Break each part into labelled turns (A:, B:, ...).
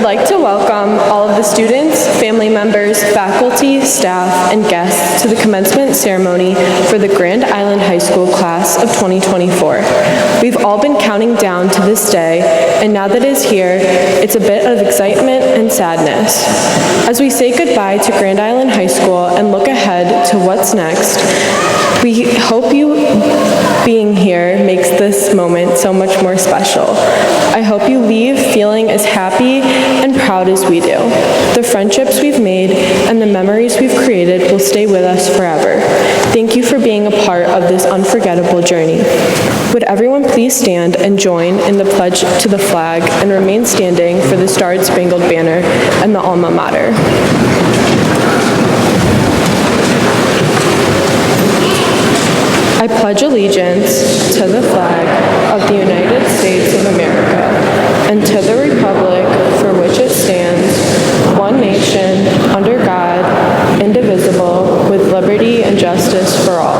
A: like to welcome all of the students, family members, faculty, staff, and guests to the commencement ceremony for the Grand Island High School class of 2024. We've all been counting down to this day, and now that it is here, it's a bit of excitement and sadness. As we say goodbye to Grand Island High School and look ahead to what's next, we hope you being here makes this moment so much more special. I hope you leave feeling as happy and proud as we do. The friendships we've made and the memories we've created will stay with us forever. Thank you for being a part of this unforgettable journey. Would everyone please stand and join in the pledge to the flag and remain standing for the Star Spangled Banner and the alma mater. I pledge allegiance to the flag of the United States of America and to the republic for which it stands, one nation, under God, indivisible, with liberty and justice for all.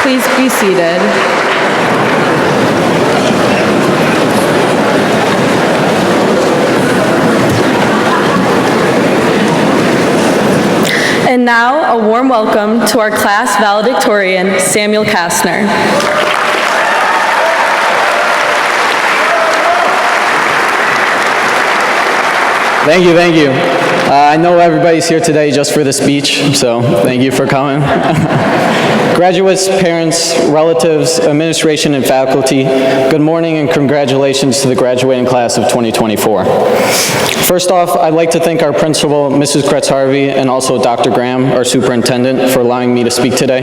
A: Please be seated. And now, a warm welcome to our class valedictorian, Samuel Kastner.
B: Thank you, thank you. I know everybody's here today just for the speech, so thank you for coming. Graduates, parents, relatives, administration, and faculty, good morning and congratulations to the graduating class of 2024. First off, I'd like to thank our principal, Mrs. Kretz-Harvey, and also Dr. Graham, our superintendent, for allowing me to speak today.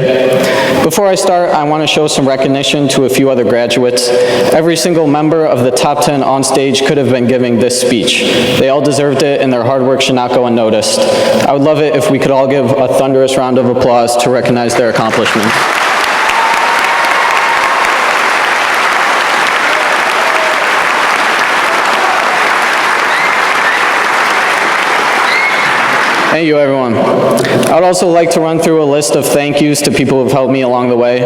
B: Before I start, I want to show some recognition to a few other graduates. Every single member of the top 10 on stage could have been giving this speech. They all deserved it, and their hard work should not go unnoticed. I would love it if we could all give a thunderous round of applause to recognize their accomplishments. Thank you, everyone. I would also like to run through a list of thank yous to people who have helped me along the way.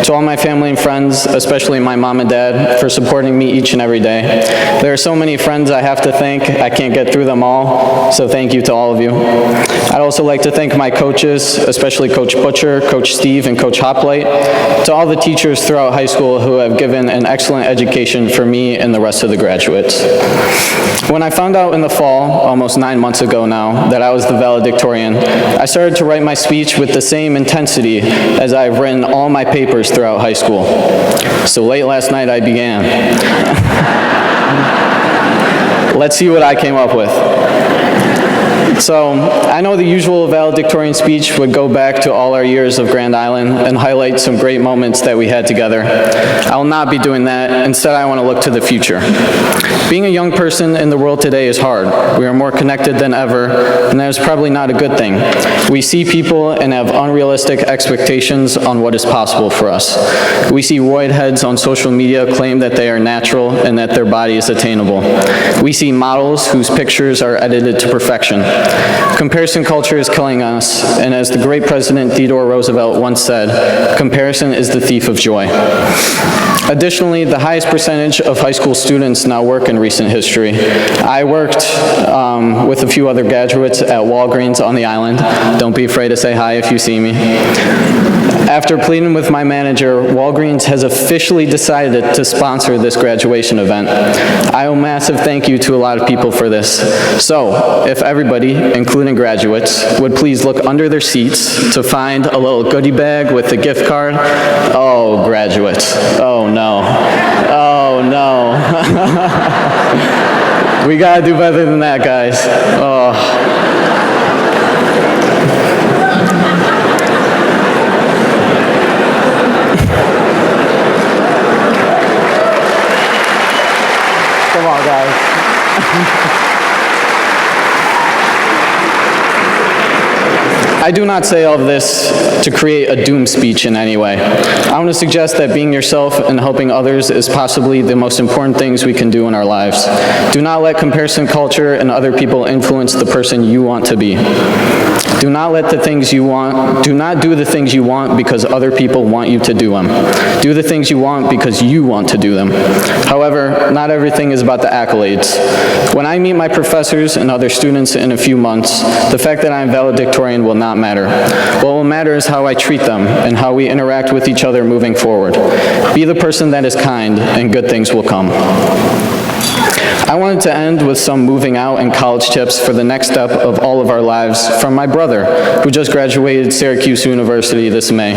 B: To all my family and friends, especially my mom and dad, for supporting me each and every day. There are so many friends I have to thank. I can't get through them all, so thank you to all of you. I'd also like to thank my coaches, especially Coach Butcher, Coach Steve, and Coach Hoplite. To all the teachers throughout high school who have given an excellent education for me and the rest of the graduates. When I found out in the fall, almost 9 months ago now, that I was the valedictorian, I started to write my speech with the same intensity as I've written all my papers throughout high school. So late last night I began. Let's see what I came up with. So, I know the usual valedictorian speech would go back to all our years of Grand Island and highlight some great moments that we had together. I will not be doing that. Instead, I want to look to the future. Being a young person in the world today is hard. We are more connected than ever, and that is probably not a good thing. We see people and have unrealistic expectations on what is possible for us. We see roidheads on social media claim that they are natural and that their body is attainable. We see models whose pictures are edited to perfection. Comparison culture is killing us, and as the great President Theodore Roosevelt once said, comparison is the thief of joy. Additionally, the highest percentage of high school students now work in recent history. I worked with a few other graduates at Walgreens on the island. Don't be afraid to say hi if you see me. After pleading with my manager, Walgreens has officially decided to sponsor this graduation event. I owe a massive thank you to a lot of people for this. So, if everybody, including graduates, would please look under their seats to find a little goodie bag with a gift card. Oh, graduates. Oh, no. Oh, no. We gotta do better than that, guys. Oh. Come on, guys. I do not say all of this to create a doom speech in any way. I want to suggest that being yourself and helping others is possibly the most important things we can do in our lives. Do not let comparison culture and other people influence the person you want to be. Do not let the things you want, do not do the things you want because other people want you to do them. Do the things you want because you want to do them. However, not everything is about the accolades. When I meet my professors and other students in a few months, the fact that I am valedictorian will not matter. What will matter is how I treat them and how we interact with each other moving forward. Be the person that is kind, and good things will come. I wanted to end with some moving out and college tips for the next step of all of our lives from my brother, who just graduated Syracuse University this May.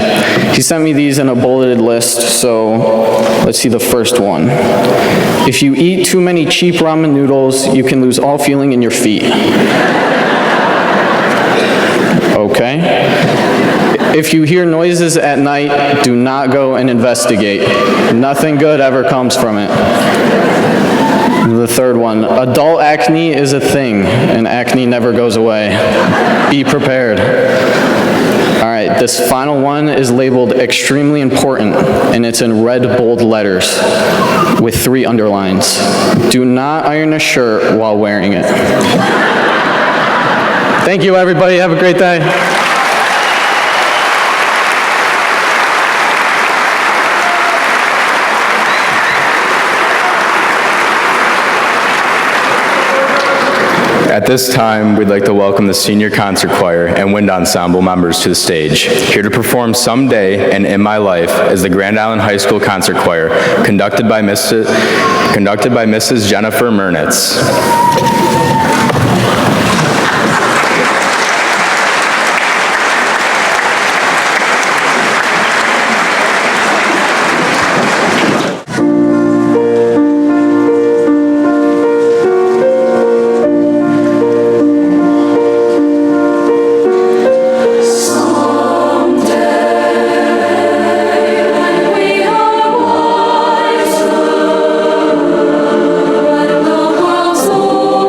B: He sent me these in a bulleted list, so let's see the first one. If you eat too many cheap ramen noodles, you can lose all feeling in your feet. Okay. If you hear noises at night, do not go and investigate. Nothing good ever comes from it. The third one, adult acne is a thing, and acne never goes away. Be prepared. All right, this final one is labeled extremely important, and it's in red bold letters with 3 underlines. Do not iron a shirt while wearing it. Thank you, everybody. Have a great day.
C: At this time, we'd like to welcome the Senior Concert Choir and Wind Ensemble members to the stage. Here to perform Someday and In My Life is the Grand Island High School Concert Choir, conducted by Mrs. Jennifer Mernitz.
D: Soul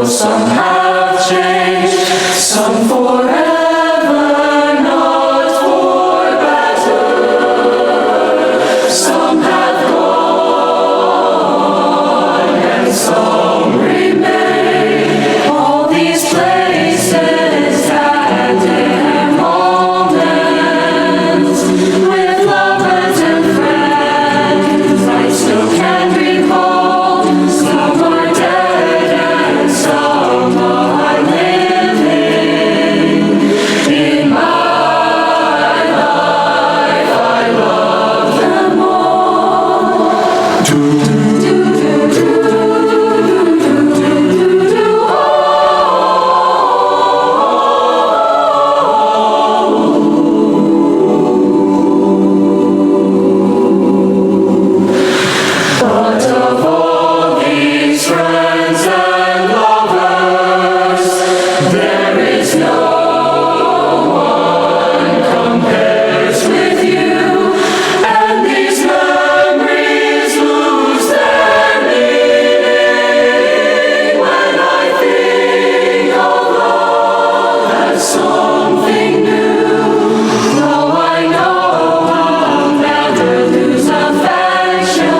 D: some have changed, some forever, not for better. Some have gone, and some remain. All these places had their moments with lovers and friends I still can recall. Some are dead and some are living. In my life, I love them all. But of all these friends and lovers, there is no one compares with you, and these memories lose their meaning when I think of love as something new. Though I know I'll never lose affection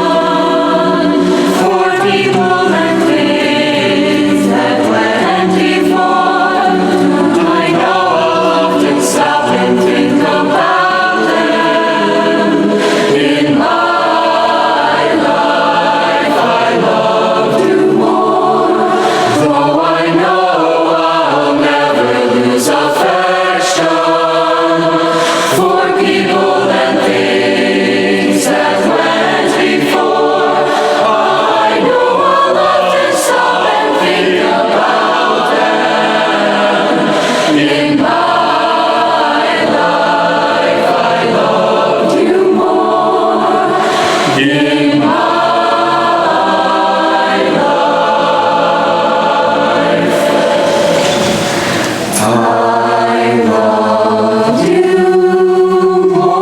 D: for people and things that went before. I know I'll often stop and think about them. In my life, I loved you more. Though I know I'll never lose affection for people and things that went before. I know I'll often stop and think about them. In my life, I loved you more. In my life, I loved you more.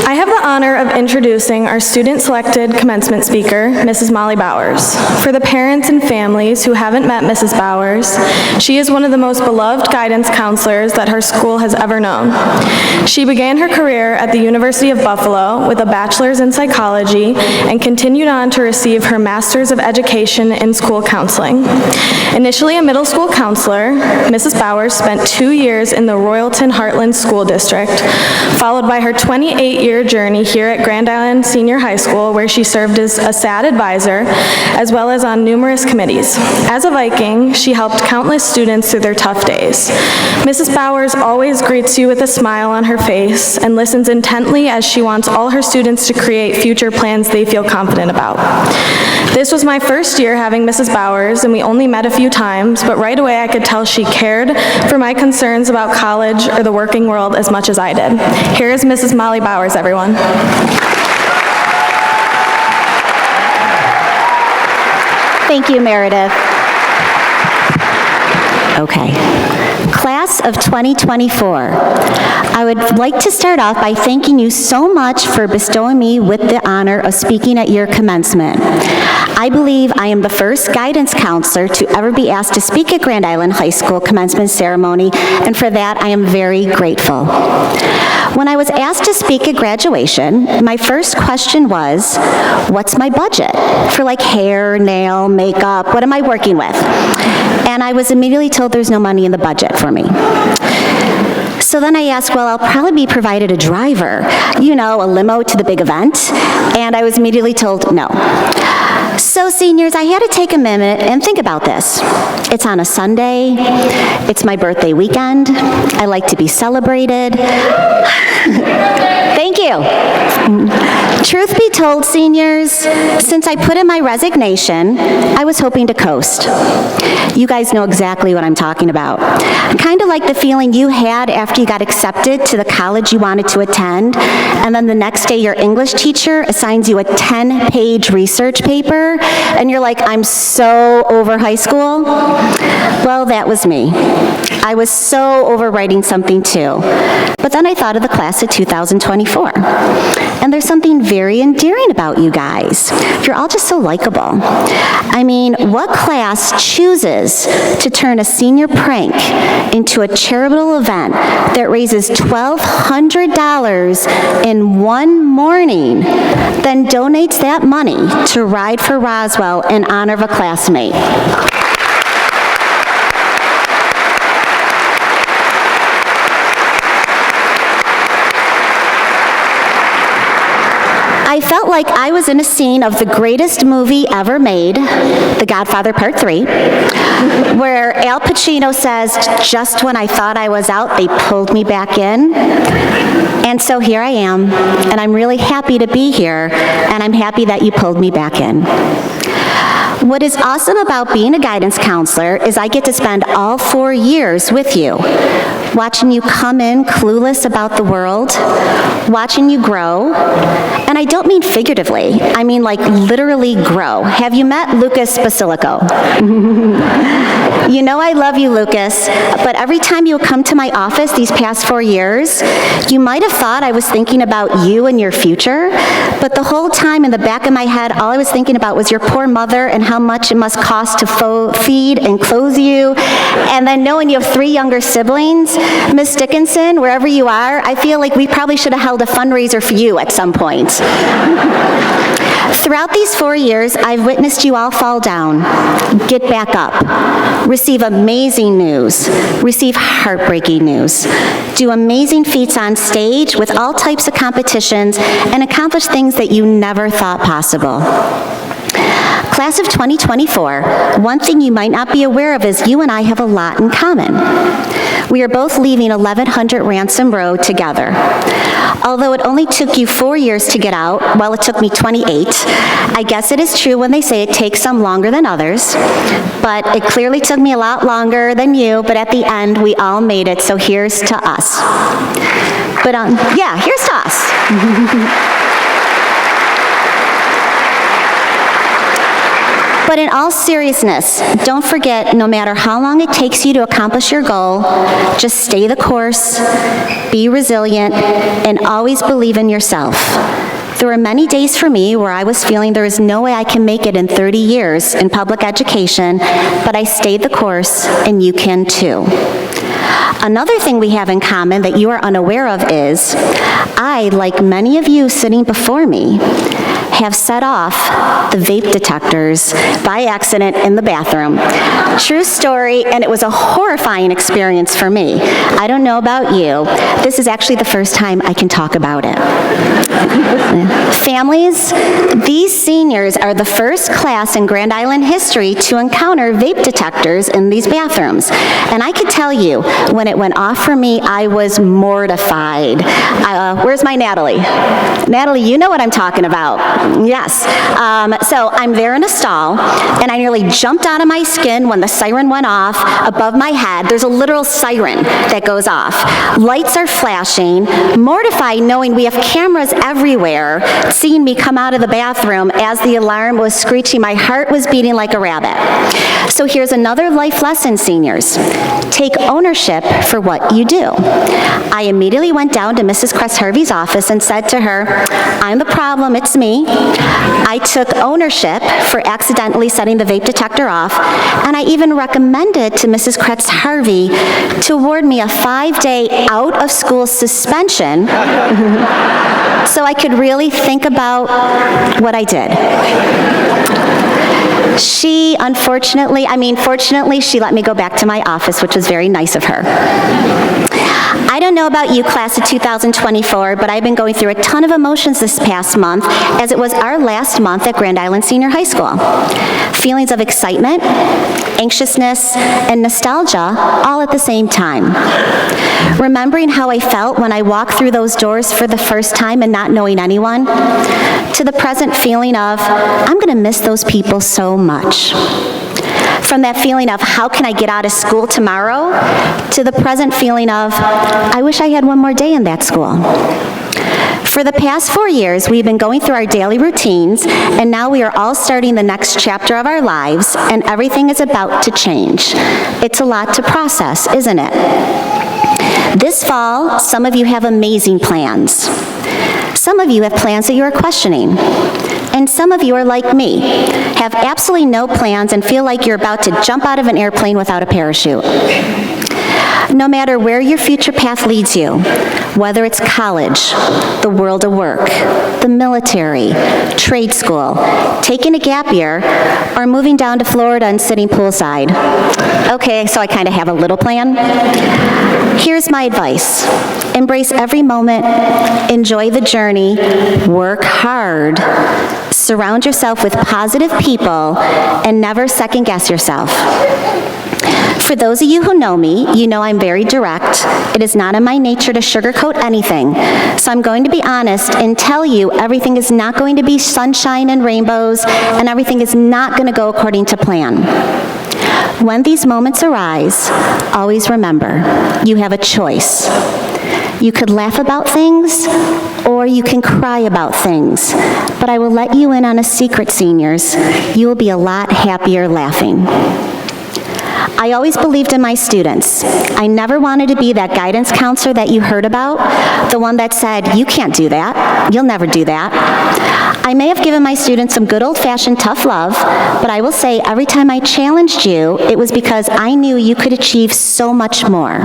A: I have the honor of introducing our student-selected commencement speaker, Mrs. Molly Bowers. For the parents and families who haven't met Mrs. Bowers, she is one of the most beloved guidance counselors that her school has ever known. She began her career at the University of Buffalo with a bachelor's in psychology and continued on to receive her master's of education in school counseling. Initially a middle school counselor, Mrs. Bowers spent 2 years in the Royalton Heartland School District, followed by her 28-year journey here at Grand Island Senior High School, where she served as a SAD advisor, as well as on numerous committees. As a Viking, she helped countless students through their tough days. Mrs. Bowers always greets you with a smile on her face and listens intently as she wants all her students to create future plans they feel confident about. This was my first year having Mrs. Bowers, and we only met a few times, but right away I could tell she cared for my concerns about college or the working world as much as I did. Here is Mrs. Molly Bowers, everyone.
E: Thank you, Meredith. Okay. Class of 2024, I would like to start off by thanking you so much for bestowing me with the honor of speaking at your commencement. I believe I am the first guidance counselor to ever be asked to speak at Grand Island High School commencement ceremony, and for that I am very grateful. When I was asked to speak at graduation, my first question was, what's my budget for like hair, nail, makeup, what am I working with? And I was immediately told there's no money in the budget for me. So then I asked, well, I'll probably be provided a driver, you know, a limo to the big event, and I was immediately told no. So seniors, I had to take a minute and think about this. It's on a Sunday, it's my birthday weekend, I like to be celebrated. Thank you. Truth be told, seniors, since I put in my resignation, I was hoping to coast. You guys know exactly what I'm talking about. Kind of like the feeling you had after you got accepted to the college you wanted to attend, and then the next day your English teacher assigns you a 10-page research paper, and you're like, I'm so over high school. Well, that was me. I was so over writing something too. But then I thought of the class of 2024. And there's something very endearing about you guys. You're all just so likable. I mean, what class chooses to turn a senior prank into a charitable event that raises $1,200 in one morning, then donates that money to Ride for Roswell in honor of a classmate? I felt like I was in a scene of the greatest movie ever made, The Godfather Part 3, where Al Pacino says, just when I thought I was out, they pulled me back in. And so here I am, and I'm really happy to be here, and I'm happy that you pulled me back in. What is awesome about being a guidance counselor is I get to spend all 4 years with you, watching you come in clueless about the world, watching you grow, and I don't mean figuratively, I mean like literally grow. Have you met Lucas Basilico? You know I love you, Lucas, but every time you come to my office these past 4 years, you might have thought I was thinking about you and your future, but the whole time in the back of my head, all I was thinking about was your poor mother and how much it must cost to feed and clothe you, and then knowing you have 3 younger siblings, Miss Dickinson, wherever you are, I feel like we probably should have held a fundraiser for you at some point. Throughout these 4 years, I've witnessed you all fall down, get back up, receive amazing news, receive heartbreaking news, do amazing feats on stage with all types of competitions, and accomplish things that you never thought possible. Class of 2024, one thing you might not be aware of is you and I have a lot in common. We are both leaving 1100 Ransom Road together. Although it only took you 4 years to get out, while it took me 28, I guess it is true when they say it takes some longer than others, but it clearly took me a lot longer than you, but at the end, we all made it, so here's to us. But yeah, here's to us. But in all seriousness, don't forget, no matter how long it takes you to accomplish your goal, just stay the course, be resilient, and always believe in yourself. There were many days for me where I was feeling there is no way I can make it in 30 years in public education, but I stayed the course, and you can too. Another thing we have in common that you are unaware of is, I, like many of you sitting before me, have set off the vape detectors by accident in the bathroom. True story, and it was a horrifying experience for me. I don't know about you. This is actually the first time I can talk about it. Families, these seniors are the first class in Grand Island history to encounter vape detectors in these bathrooms. And I could tell you, when it went off for me, I was mortified. Where's my Natalie? Natalie, you know what I'm talking about. Yes. So I'm there in a stall, and I nearly jumped out of my skin when the siren went off above my head. There's a literal siren that goes off. Lights are flashing, mortified knowing we have cameras everywhere, seeing me come out of the bathroom as the alarm was screeching. My heart was beating like a rabbit. So here's another life lesson, seniors. Take ownership for what you do. I immediately went down to Mrs. Cress-Harvey's office and said to her, I'm the problem, it's me. I took ownership for accidentally setting the vape detector off, and I even recommended to Mrs. Cress-Harvey to award me a 5-day out-of-school suspension so I could really think about what I did. She fortunately, she let me go back to my office, which was very nice of her. I don't know about you, class of 2024, but I've been going through a ton of emotions this past month, as it was our last month at Grand Island Senior High School. feelings of excitement, anxiousness, and nostalgia all at the same time. Remembering how I felt when I walked through those doors for the first time and not knowing anyone, to the present feeling of, I'm going to miss those people so much. From that feeling of, how can I get out of school tomorrow, to the present feeling of, I wish I had one more day in that school. For the past 4 years, we've been going through our daily routines, and now we are all starting the next chapter of our lives, and everything is about to change. It's a lot to process, isn't it? This fall, some of you have amazing plans. Some of you have plans that you are questioning. And some of you are like me, have absolutely no plans and feel like you're about to jump out of an airplane without a parachute. No matter where your future path leads you, whether it's college, the world of work, the military, trade school, taking a gap year, or moving down to Florida and sitting poolside. Okay, so I kind of have a little plan. Here's my advice. Embrace every moment, enjoy the journey, work hard, surround yourself with positive people, and never second guess yourself. For those of you who know me, you know I'm very direct. It is not in my nature to sugarcoat anything. So I'm going to be honest and tell you everything is not going to be sunshine and rainbows, and everything is not going to go according to plan. When these moments arise, always remember, you have a choice. You could laugh about things, or you can cry about things. But I will let you in on a secret, seniors. You will be a lot happier laughing. I always believed in my students. I never wanted to be that guidance counselor that you heard about, the one that said, you can't do that, you'll never do that. I may have given my students some good old-fashioned tough love, but I will say every time I challenged you, it was because I knew you could achieve so much more.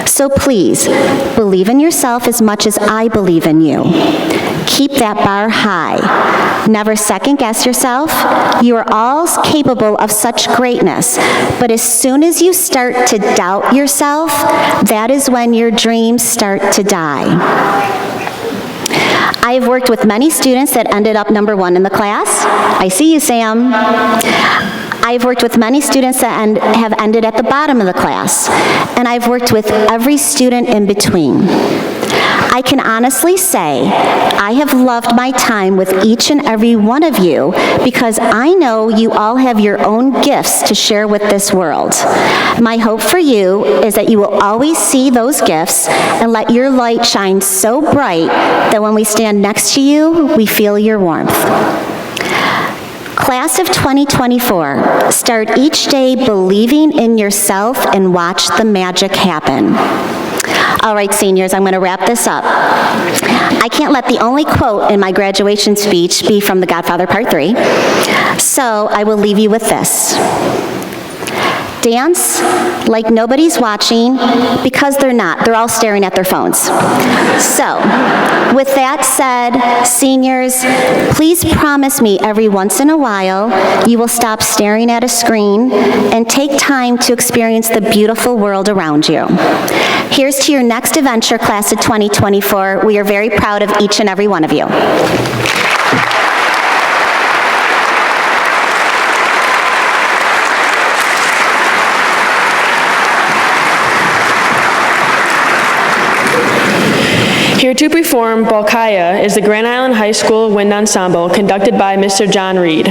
E: So please, believe in yourself as much as I believe in you. Keep that bar high. Never second guess yourself. You are all capable of such greatness, but as soon as you start to doubt yourself, that is when your dreams start to die. I have worked with many students that ended up number 1 in the class. I see you, Sam. I've worked with many students that have ended at the bottom of the class, and I've worked with every student in between. I can honestly say I have loved my time with each and every one of you because I know you all have your own gifts to share with this world. My hope for you is that you will always see those gifts and let your light shine so bright that when we stand next to you, we feel your warmth. Class of 2024, start each day believing in yourself and watch the magic happen. All right, seniors, I'm going to wrap this up. I can't let the only quote in my graduation speech be from The Godfather Part 3, so I will leave you with this. Dance like nobody's watching, because they're not. They're all staring at their phones. So, with that said, seniors, please promise me every once in a while you will stop staring at a screen and take time to experience the beautiful world around you. Here's to your next adventure, class of 2024. We are very proud of each and every one of you.
A: Here to perform Balkaya is the Grand Island High School Wind Ensemble, conducted by Mr. John Reed.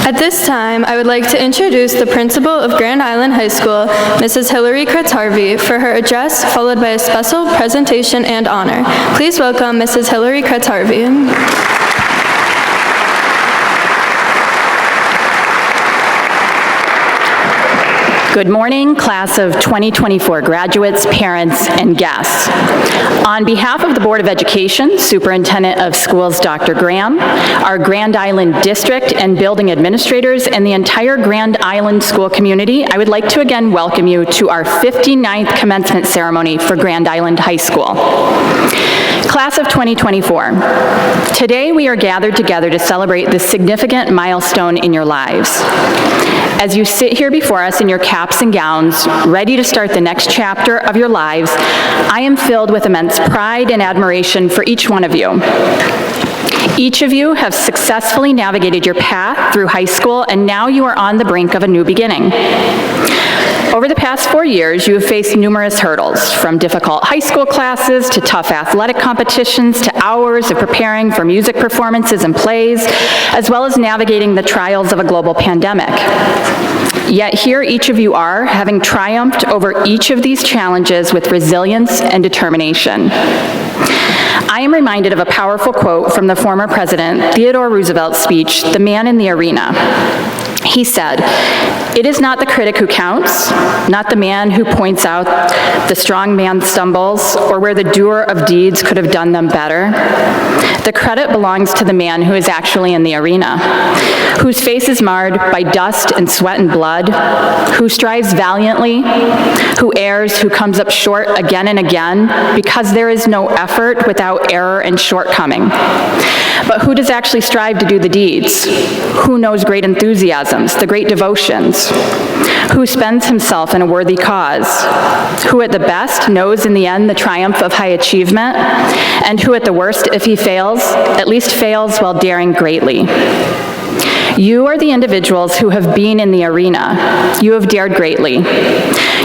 F: At this time, I would like to introduce the principal of Grand Island High School, Mrs. Hillary Kretz-Harvey, for her address, followed by a special presentation and honor. Please welcome Mrs. Hillary Kretz-Harvey.
G: Good morning, class of 2024 graduates, parents, and guests. On behalf of the Board of Education, Superintendent of Schools Dr. Graham, our Grand Island District and building administrators, and the entire Grand Island school community, I would like to again welcome you to our 59th commencement ceremony for Grand Island High School. Class of 2024, today we are gathered together to celebrate this significant milestone in your lives. As you sit here before us in your caps and gowns, ready to start the next chapter of your lives, I am filled with immense pride and admiration for each one of you. Each of you have successfully navigated your path through high school, and now you are on the brink of a new beginning. Over the past 4 years, you have faced numerous hurdles, from difficult high school classes to tough athletic competitions to hours of preparing for music performances and plays, as well as navigating the trials of a global pandemic. Yet here each of you are, having triumphed over each of these challenges with resilience and determination. I am reminded of a powerful quote from the former President Theodore Roosevelt's speech, "The Man in the Arena." He said, "It is not the critic who counts, not the man who points out the strong man stumbles or where the doer of deeds could have done them better. The credit belongs to the man who is actually in the arena, whose face is marred by dust and sweat and blood, who strives valiantly, who errs, who comes up short again and again, because there is no effort without error and shortcoming. But who does actually strive to do the deeds? Who knows great enthusiasms, the great devotions? Who spends himself in a worthy cause? Who at the best knows in the end the triumph of high achievement? And who at the worst, if he fails, at least fails while daring greatly? You are the individuals who have been in the arena. You have dared greatly.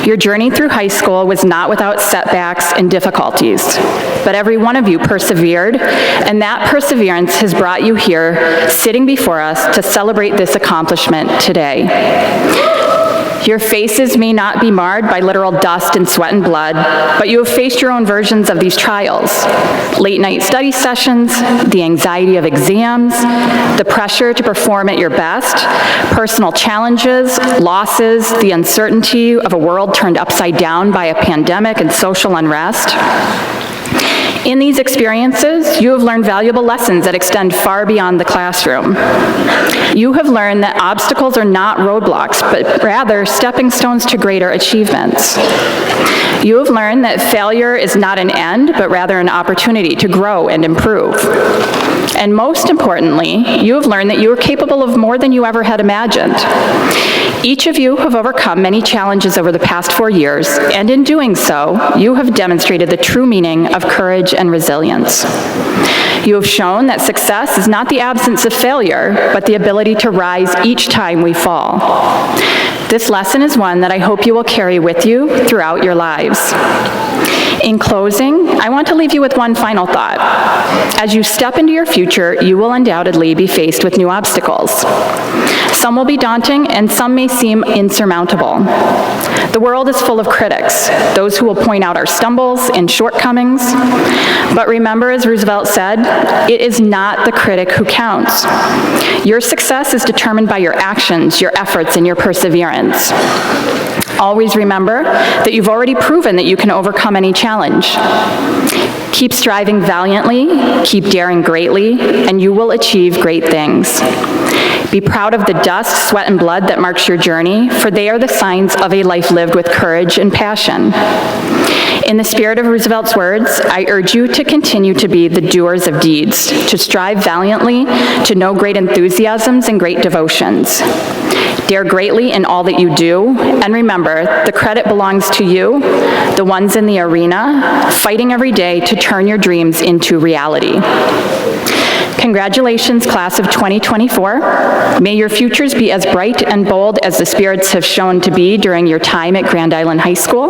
G: Your journey through high school was not without setbacks and difficulties, but every one of you persevered, and that perseverance has brought you here, sitting before us to celebrate this accomplishment today. Your faces may not be marred by literal dust and sweat and blood, but you have faced your own versions of these trials. Late night study sessions, the anxiety of exams, the pressure to perform at your best, personal challenges, losses, the uncertainty of a world turned upside down by a pandemic and social unrest. In these experiences, you have learned valuable lessons that extend far beyond the classroom. You have learned that obstacles are not roadblocks, but rather stepping stones to greater achievements. You have learned that failure is not an end, but rather an opportunity to grow and improve. And most importantly, you have learned that you are capable of more than you ever had imagined. Each of you have overcome many challenges over the past 4 years, and in doing so, you have demonstrated the true meaning of courage and resilience. You have shown that success is not the absence of failure, but the ability to rise each time we fall. This lesson is one that I hope you will carry with you throughout your lives. In closing, I want to leave you with one final thought. As you step into your future, you will undoubtedly be faced with new obstacles. Some will be daunting, and some may seem insurmountable. The world is full of critics, those who will point out our stumbles and shortcomings. But remember, as Roosevelt said, it is not the critic who counts. Your success is determined by your actions, your efforts, and your perseverance. Always remember that you've already proven that you can overcome any challenge. Keep striving valiantly, keep daring greatly, and you will achieve great things. Be proud of the dust, sweat, and blood that marks your journey, for they are the signs of a life lived with courage and passion. In the spirit of Roosevelt's words, I urge you to continue to be the doers of deeds, to strive valiantly, to know great enthusiasms and great devotions. Dare greatly in all that you do, and remember, the credit belongs to you, the ones in the arena, fighting every day to turn your dreams into reality. Congratulations, class of 2024. May your futures be as bright and bold as the spirits have shown to be during your time at Grand Island High School.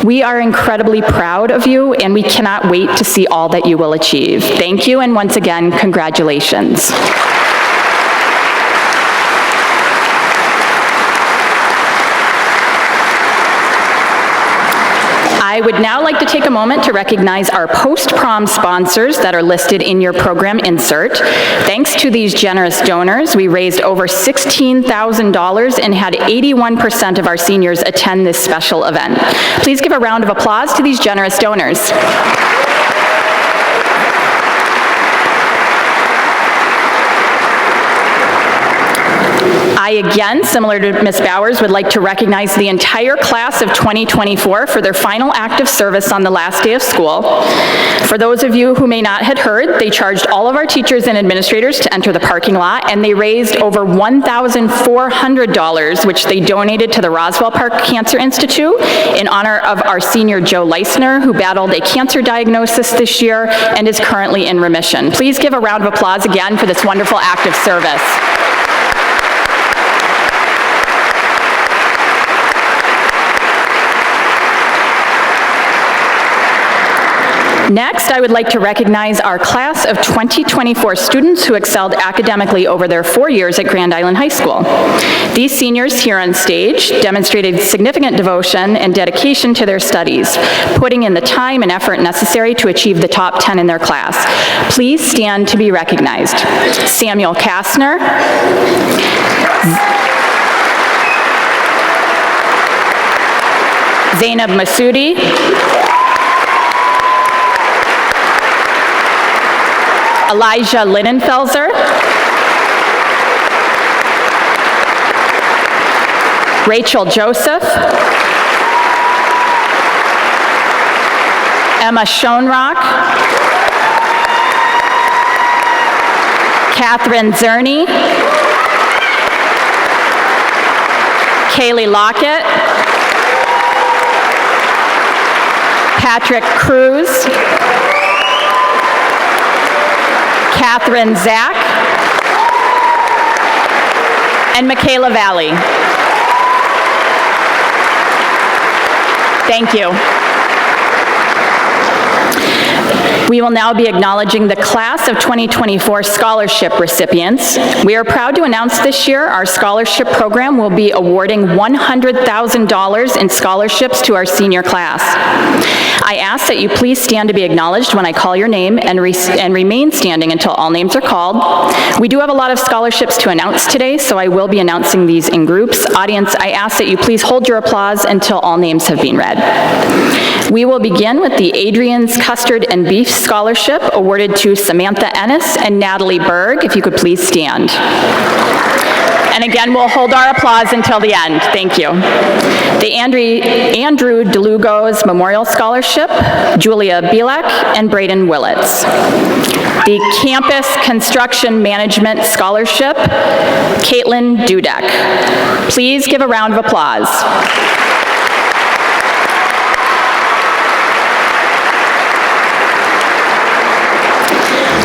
G: We are incredibly proud of you, and we cannot wait to see all that you will achieve. Thank you, and once again, congratulations. I would now like to take a moment to recognize our post-prom sponsors that are listed in your program insert. Thanks to these generous donors, we raised over $16,000 and had 81% of our seniors attend this special event. Please give a round of applause to these generous donors. I again, similar to Ms. Bowers, would like to recognize the entire class of 2024 for their final act of service on the last day of school. For those of you who may not have heard, they charged all of our teachers and administrators to enter the parking lot, and they raised over $1,400, which they donated to the Roswell Park Cancer Institute in honor of our senior Joe Leisner, who battled a cancer diagnosis this year and is currently in remission. Please give a round of applause again for this wonderful act of service. Next, I would like to recognize our class of 2024 students who excelled academically over their 4 years at Grand Island High School. These seniors here on stage demonstrated significant devotion and dedication to their studies, putting in the time and effort necessary to achieve the top 10 in their class. Please stand to be recognized. Samuel Kastner, Zainab Masoudi, Elijah Linenfelser, Rachel Joseph, Emma Schoenrock, Catherine Zerny, Kaylee Lockett, Patrick Cruz, Catherine Zach, and Michaela Valley. Thank you. We will now be acknowledging the class of 2024 scholarship recipients. We are proud to announce this year our scholarship program will be awarding $100,000 in scholarships to our senior class. I ask that you please stand to be acknowledged when I call your name and remain standing until all names are called. We do have a lot of scholarships to announce today, so I will be announcing these in groups. Audience, I ask that you please hold your applause until all names have been read. We will begin with the Adrian's Custard and Beef Scholarship awarded to Samantha Ennis and Natalie Berg. If you could please stand. And again, we'll hold our applause until the end. Thank you. The Andrew DeLugo's Memorial Scholarship, Julia Bielek and Braden Willits. The Campus Construction Management Scholarship, Caitlin Dudek. Please give a round of applause.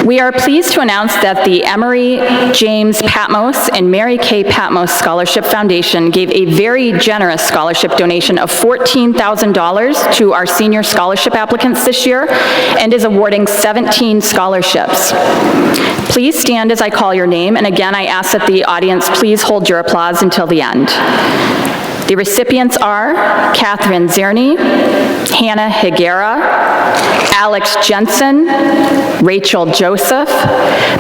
G: We are pleased to announce that the Emory James Patmos and Mary Kay Patmos Scholarship Foundation gave a very generous scholarship donation of $14,000 to our senior scholarship applicants this year and is awarding 17 scholarships. Please stand as I call your name, and again, I ask that the audience please hold your applause until the end. The recipients are Catherine Zerny, Hannah Higuera, Alex Jensen, Rachel Joseph,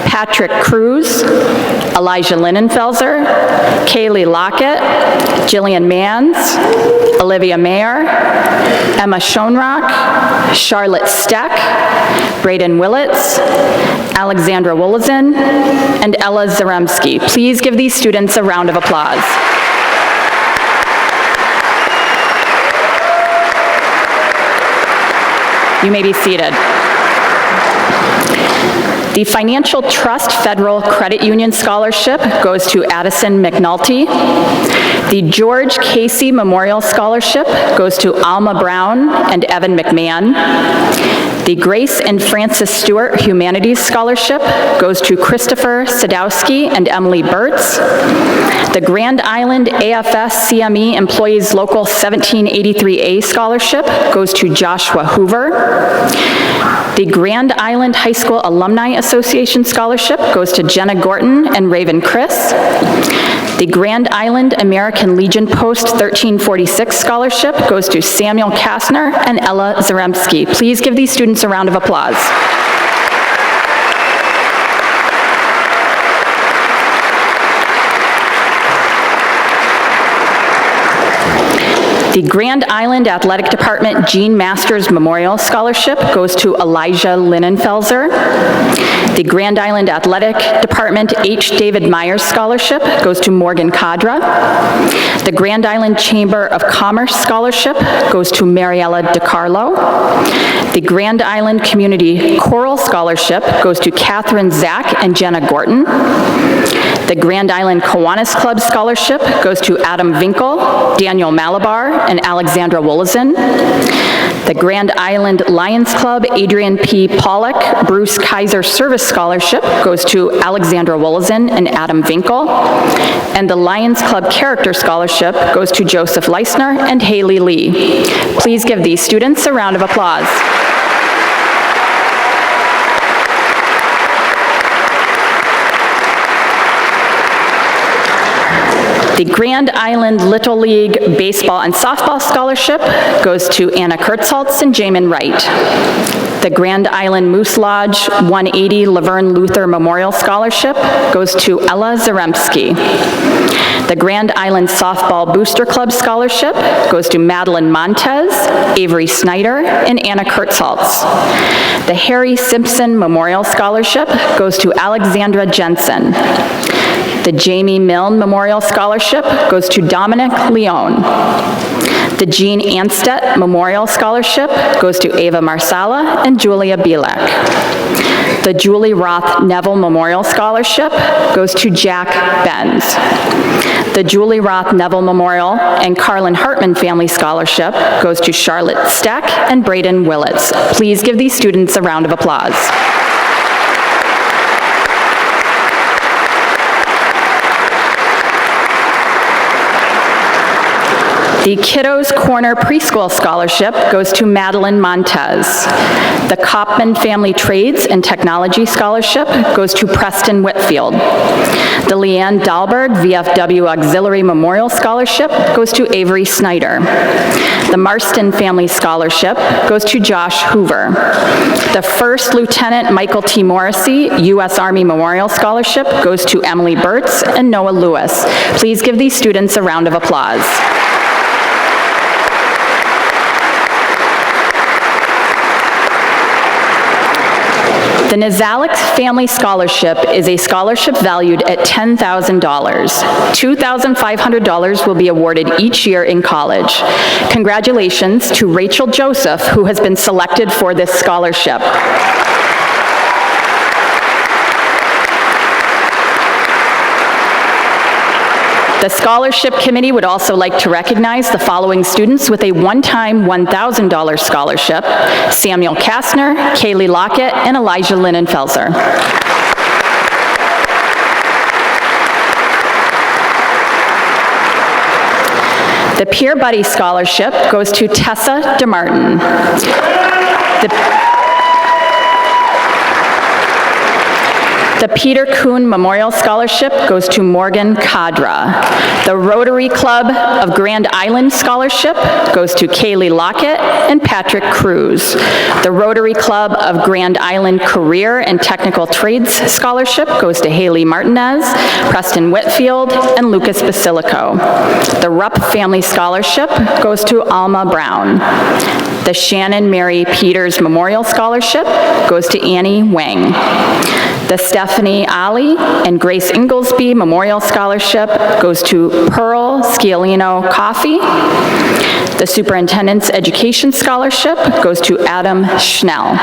G: Patrick Cruz, Elijah Linenfelser, Kaylee Lockett, Jillian Manns, Olivia Mayer, Emma Schoenrock, Charlotte Steck, Braden Willits, Alexandra Wolozin, and Ella Zaremski. Please give these students a round of applause. You may be seated. The Financial Trust Federal Credit Union Scholarship goes to Addison McNulty. The George Casey Memorial Scholarship goes to Alma Brown and Evan McMahon. The Grace and Francis Stewart Humanities Scholarship goes to Christopher Sadowski and Emily Burtz. The Grand Island AFS CME Employees Local 1783A Scholarship goes to Joshua Hoover. The Grand Island High School Alumni Association Scholarship goes to Jenna Gorton and Raven Chris. The Grand Island American Legion Post 1346 Scholarship goes to Samuel Kastner and Ella Zaremski. Please give these students a round of applause. The Grand Island Athletic Department Gene Masters Memorial Scholarship goes to Elijah Linenfelser. The Grand Island Athletic Department H. David Myers Scholarship goes to Morgan Cadra. The Grand Island Chamber of Commerce Scholarship goes to Mariella DiCarlo. The Grand Island Community Choral Scholarship goes to Catherine Zach and Jenna Gorton. The Grand Island Kiwanis Club Scholarship goes to Adam Vinkel, Daniel Malabar, and Alexandra Wolozin. The Grand Island Lions Club Adrian P. Pollock Bruce Kaiser Service Scholarship goes to Alexandra Wolozin and Adam Vinkel. And the Lions Club Character Scholarship goes to Joseph Leisner and Haley Lee. Please give these students a round of applause. The Grand Island Little League Baseball and Softball Scholarship goes to Anna Kurtzholz and Jamin Wright. The Grand Island Moose Lodge 180 Laverne Luther Memorial Scholarship goes to Ella Zaremski. The Grand Island Softball Booster Club Scholarship goes to Madeline Montez, Avery Snyder, and Anna Kurtzholz. The Harry Simpson Memorial Scholarship goes to Alexandra Jensen. The Jamie Milne Memorial Scholarship goes to Dominic Leone. The Jean Anstett Memorial Scholarship goes to Ava Marsala and Julia Bielek. The Julie Roth Neville Memorial Scholarship goes to Jack Benz. The Julie Roth Neville Memorial and Carlin Hartman Family Scholarship goes to Charlotte Steck and Braden Willits. Please give these students a round of applause. The Kiddos Corner Preschool Scholarship goes to Madeline Montez. The Kopman Family Trades and Technology Scholarship goes to Preston Whitfield. The Leanne Dahlberg VFW Auxiliary Memorial Scholarship goes to Avery Snyder. The Marston Family Scholarship goes to Josh Hoover. The First Lieutenant Michael T. Morrissey U.S. Army Memorial Scholarship goes to Emily Burtz and Noah Lewis. Please give these students a round of applause. The Nazalek Family Scholarship is a scholarship valued at $10,000. $2,500 will be awarded each year in college. Congratulations to Rachel Joseph, who has been selected for this scholarship. The Scholarship Committee would also like to recognize the following students with a one-time $1,000 scholarship: Samuel Kastner, Kaylee Lockett, and Elijah Linenfelser. The Peer Buddy Scholarship goes to Tessa DeMartin. The Peter Kuhn Memorial Scholarship goes to Morgan Cadra. The Rotary Club of Grand Island Scholarship goes to Kaylee Lockett and Patrick Cruz. The Rotary Club of Grand Island Career and Technical Trades Scholarship goes to Haley Martinez, Preston Whitfield, and Lucas Basilico. The Rupp Family Scholarship goes to Alma Brown. The Shannon Mary Peters Memorial Scholarship goes to Annie Wang. The Stephanie Ali and Grace Inglesby Memorial Scholarship goes to Pearl Scialino Coffey. The Superintendent's Education Scholarship goes to Adam Schnell.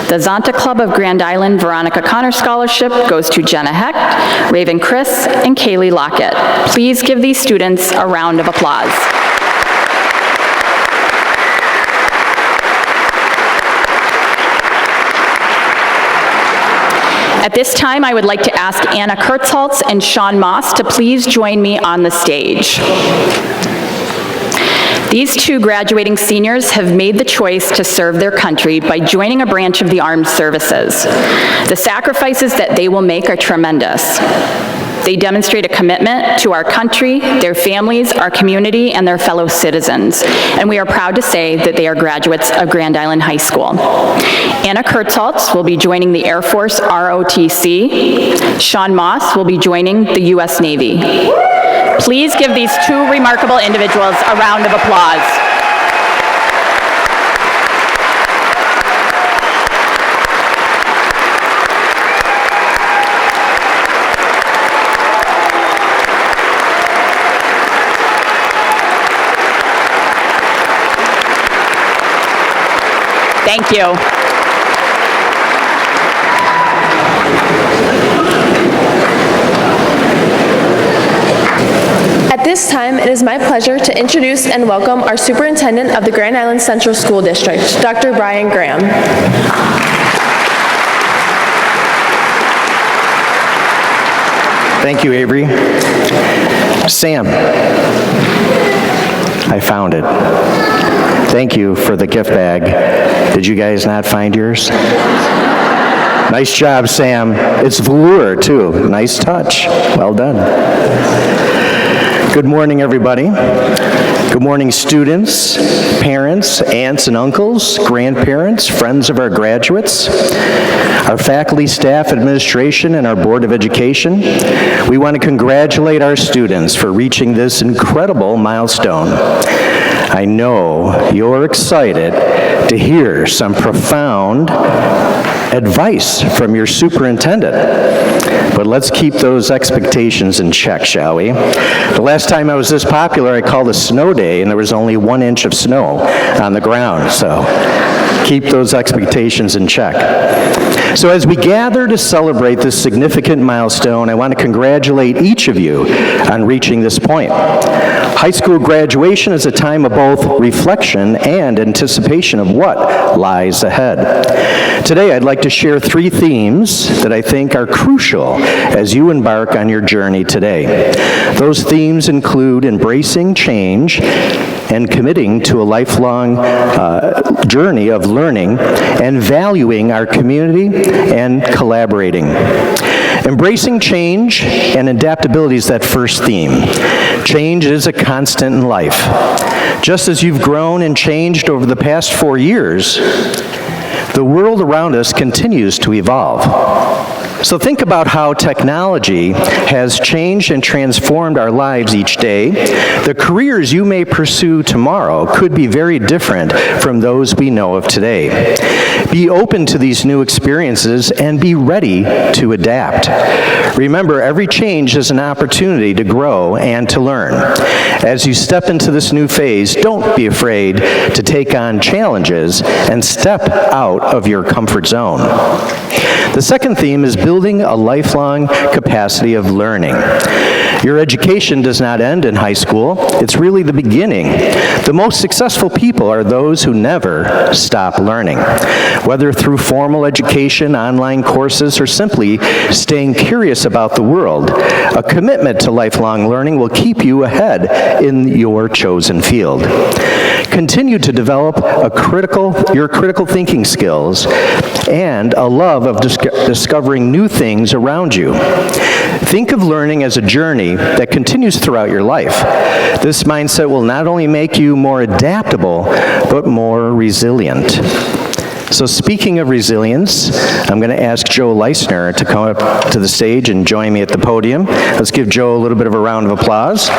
G: The Zonta Club of Grand Island Veronica Connor Scholarship goes to Jenna Hecht, Raven Chris, and Kaylee Lockett. Please give these students a round of applause. At this time, I would like to ask Anna Kurtzholz and Sean Moss to please join me on the stage. These two graduating seniors have made the choice to serve their country by joining a branch of the armed services. The sacrifices that they will make are tremendous. They demonstrate a commitment to our country, their families, our community, and their fellow citizens. And we are proud to say that they are graduates of Grand Island High School. Anna Kurtzholz will be joining the Air Force ROTC. Sean Moss will be joining the U.S. Navy. Please give these two remarkable individuals a round of applause. Thank you.
A: At this time, it is my pleasure to introduce and welcome our Superintendent of the Grand Island Central School District, Dr. Brian Graham.
H: Thank you, Avery. Sam, I found it. Thank you for the gift bag. Did you guys not find yours? Nice job, Sam. It's velour, too. Nice touch. Well done. Good morning, everybody. Good morning, students, parents, aunts and uncles, grandparents, friends of our graduates, our faculty, staff, administration, and our Board of Education. We want to congratulate our students for reaching this incredible milestone. I know you're excited to hear some profound advice from your superintendent, but let's keep those expectations in check, shall we? The last time I was this popular, I called a snow day, and there was only 1 inch of snow on the ground, so keep those expectations in check. So as we gather to celebrate this significant milestone, I want to congratulate each of you on reaching this point. High school graduation is a time of both reflection and anticipation of what lies ahead. Today, I'd like to share 3 themes that I think are crucial as you embark on your journey today. Those themes include embracing change and committing to a lifelong journey of learning and valuing our community and collaborating. Embracing change and adaptability is that first theme. Change is a constant in life. Just as you've grown and changed over the past 4 years, the world around us continues to evolve. So think about how technology has changed and transformed our lives each day. The careers you may pursue tomorrow could be very different from those we know of today. Be open to these new experiences and be ready to adapt. Remember, every change is an opportunity to grow and to learn. As you step into this new phase, don't be afraid to take on challenges and step out of your comfort zone. The second theme is building a lifelong capacity of learning. Your education does not end in high school. It's really the beginning. The most successful people are those who never stop learning. Whether through formal education, online courses, or simply staying curious about the world, a commitment to lifelong learning will keep you ahead in your chosen field. Continue to develop your critical thinking skills and a love of discovering new things around you. Think of learning as a journey that continues throughout your life. This mindset will not only make you more adaptable, but more resilient. So speaking of resilience, I'm going to ask Joe Leisner to come up to the stage and join me at the podium. Let's give Joe a little bit of a round of applause.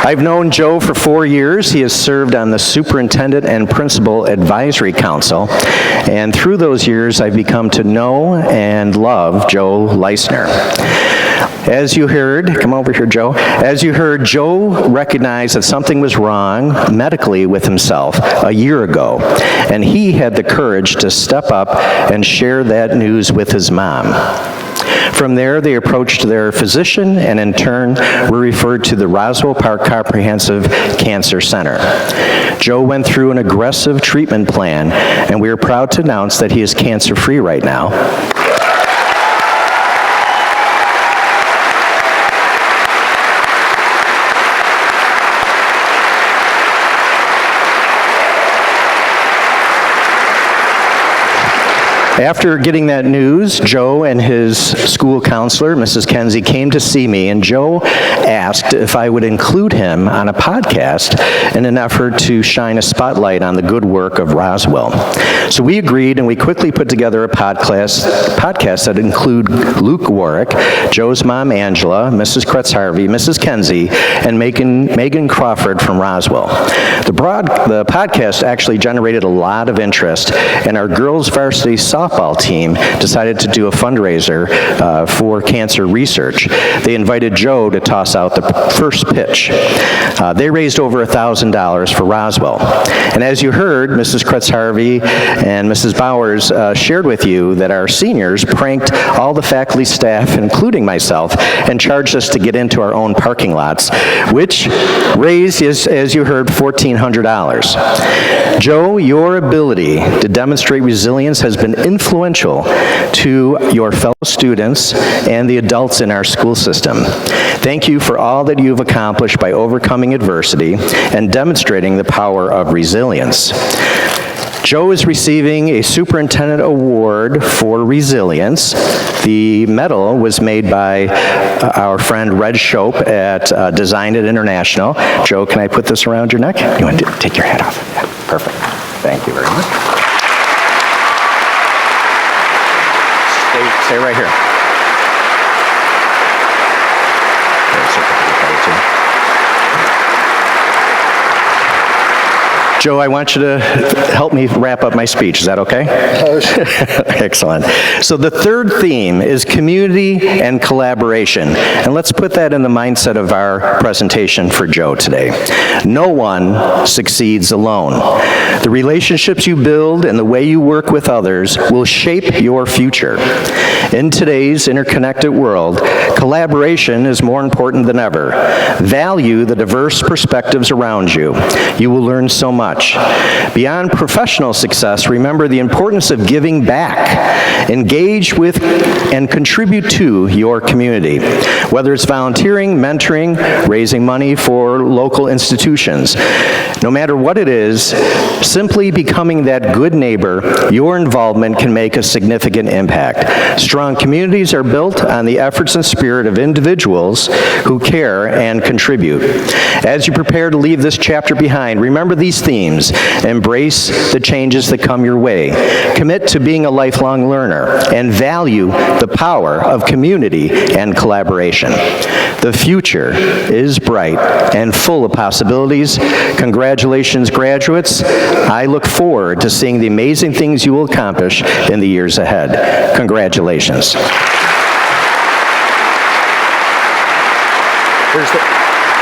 H: I've known Joe for 4 years. He has served on the Superintendent and Principal Advisory Council, and through those years, I've become to know and love Joe Leisner. As you heard, come over here, Joe. As you heard, Joe recognized that something was wrong medically with himself a year ago, and he had the courage to step up and share that news with his mom. From there, they approached their physician and in turn were referred to the Roswell Park Comprehensive Cancer Center. Joe went through an aggressive treatment plan, and we are proud to announce that he is cancer-free right now. After getting that news, Joe and his school counselor, Mrs. Kenzie, came to see me, and Joe asked if I would include him on a podcast in an effort to shine a spotlight on the good work of Roswell. So we agreed, and we quickly put together a podcast that include Luke Warwick, Joe's mom Angela, Mrs. Kretz Harvey, Mrs. Kenzie, and Megan Crawford from Roswell. The podcast actually generated a lot of interest, and our girls varsity softball team decided to do a fundraiser for cancer research. They invited Joe to toss out the first pitch. They raised over $1,000 for Roswell. And as you heard, Mrs. Kretz Harvey and Mrs. Bowers shared with you that our seniors pranked all the faculty, staff, including myself, and charged us to get into our own parking lots, which raised, as you heard, $1,400. Joe, your ability to demonstrate resilience has been influential to your fellow students and the adults in our school system. Thank you for all that you've accomplished by overcoming adversity and demonstrating the power of resilience. Joe is receiving a Superintendent Award for Resilience. The medal was made by our friend Red Shope at Design It International. Joe, can I put this around your neck? You want to take your hat off? Yeah, perfect. Thank you very much. Stay right here. Joe, I want you to help me wrap up my speech. Is that okay? Excellent. So the third theme is community and collaboration. And let's put that in the mindset of our presentation for Joe today. No one succeeds alone. The relationships you build and the way you work with others will shape your future. In today's interconnected world, collaboration is more important than ever. Value the diverse perspectives around you. You will learn so much. Beyond professional success, remember the importance of giving back. Engage with and contribute to your community, whether it's volunteering, mentoring, raising money for local institutions. No matter what it is, simply becoming that good neighbor, your involvement can make a significant impact. Strong communities are built on the efforts and spirit of individuals who care and contribute. As you prepare to leave this chapter behind, remember these themes. Embrace the changes that come your way. Commit to being a lifelong learner and value the power of community and collaboration. The future is bright and full of possibilities. Congratulations, graduates. I look forward to seeing the amazing things you will accomplish in the years ahead. Congratulations.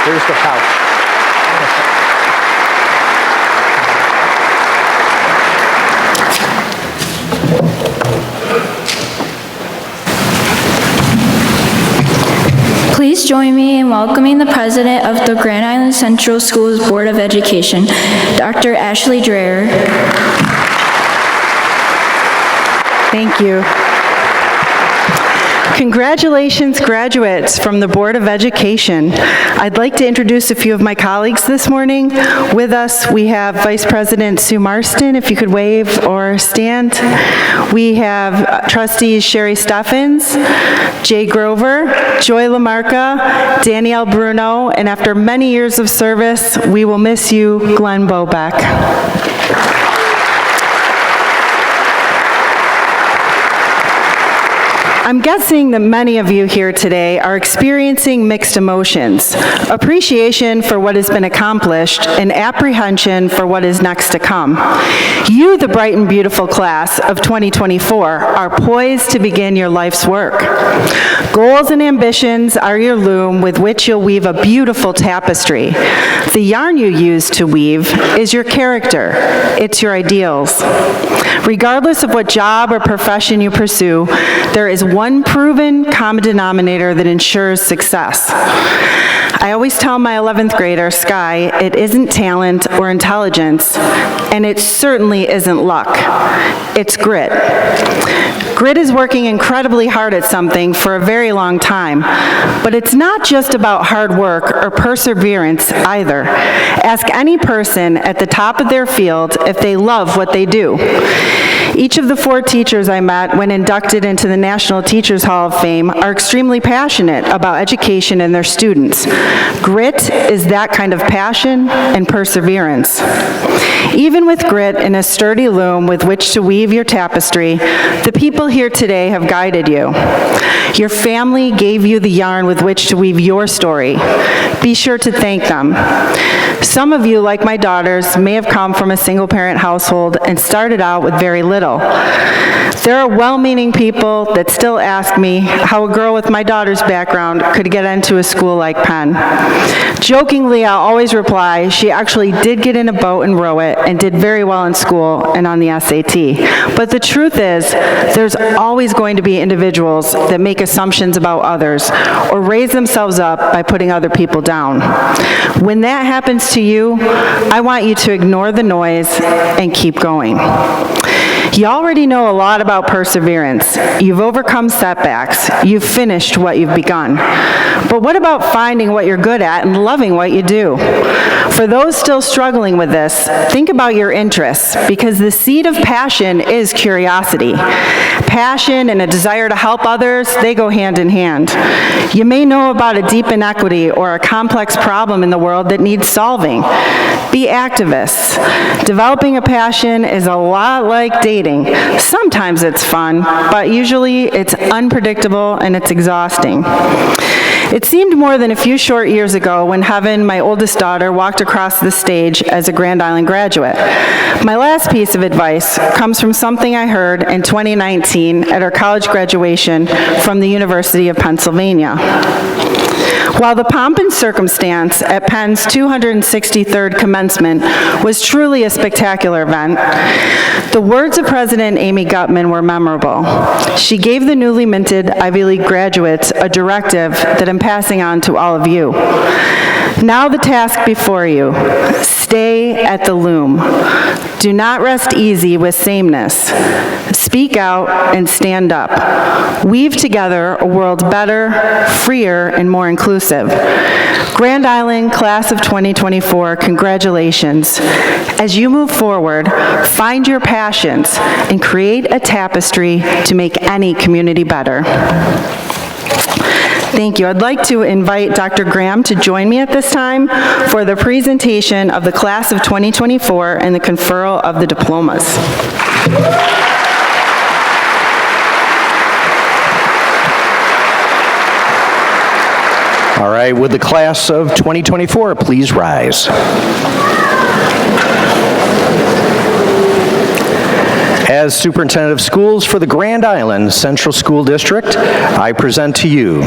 H: Here's the pouch.
F: Please join me in welcoming the president of the Grand Island Central Schools Board of Education, Dr. Ashley Dreher.
I: Thank you. Congratulations, graduates from the Board of Education. I'd like to introduce a few of my colleagues this morning. With us, we have Vice President Sue Marston, if you could wave or stand. We have trustees Sherry Steffens, Jay Grover, Joy Lamarca, Danielle Bruno, and after many years of service, we will miss you, Glenn Bobeck. I'm guessing that many of you here today are experiencing mixed emotions, appreciation for what has been accomplished and apprehension for what is next to come. You, the bright and beautiful class of 2024, are poised to begin your life's work. Goals and ambitions are your loom with which you'll weave a beautiful tapestry. The yarn you use to weave is your character. It's your ideals. Regardless of what job or profession you pursue, there is one proven common denominator that ensures success. I always tell my 11th grader, Sky, it isn't talent or intelligence, and it certainly isn't luck. It's grit. Grit is working incredibly hard at something for a very long time, but it's not just about hard work or perseverance either. Ask any person at the top of their field if they love what they do. Each of the 4 teachers I met when inducted into the National Teachers Hall of Fame are extremely passionate about education and their students. Grit is that kind of passion and perseverance. Even with grit and a sturdy loom with which to weave your tapestry, the people here today have guided you. Your family gave you the yarn with which to weave your story. Be sure to thank them. Some of you, like my daughters, may have come from a single-parent household and started out with very little. There are well-meaning people that still ask me how a girl with my daughter's background could get into a school like Penn. Jokingly, I'll always reply, she actually did get in a boat and row it and did very well in school and on the SAT. But the truth is, there's always going to be individuals that make assumptions about others or raise themselves up by putting other people down. When that happens to you, I want you to ignore the noise and keep going. You already know a lot about perseverance. You've overcome setbacks. You've finished what you've begun. But what about finding what you're good at and loving what you do? For those still struggling with this, think about your interests, because the seed of passion is curiosity. Passion and a desire to help others, they go hand in hand. You may know about a deep inequity or a complex problem in the world that needs solving. Be activists. Developing a passion is a lot like dating. Sometimes it's fun, but usually it's unpredictable and it's exhausting. It seemed more than a few short years ago when Heaven, my oldest daughter, walked across the stage as a Grand Island graduate. My last piece of advice comes from something I heard in 2019 at our college graduation from the University of Pennsylvania. While the pomp and circumstance at Penn's 263rd commencement was truly a spectacular event, the words of President Amy Gutmann were memorable. She gave the newly minted Ivy League graduates a directive that I'm passing on to all of you. Now the task before you, stay at the loom. Do not rest easy with sameness. Speak out and stand up. Weave together a world better, freer, and more inclusive. Grand Island Class of 2024, congratulations. As you move forward, find your passions and create a tapestry to make any community better. Thank you. I'd like to invite Dr. Graham to join me at this time for the presentation of the Class of 2024 and the conferral of the diplomas.
H: All right, would the Class of 2024 please rise? As Superintendent of Schools for the Grand Island Central School District, I present to you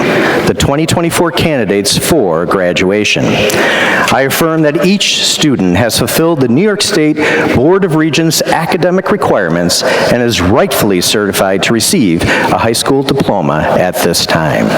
H: the 2024 candidates for graduation. I affirm that each student has fulfilled the New York State Board of Regents academic requirements and is rightfully certified to receive a high school diploma at this time.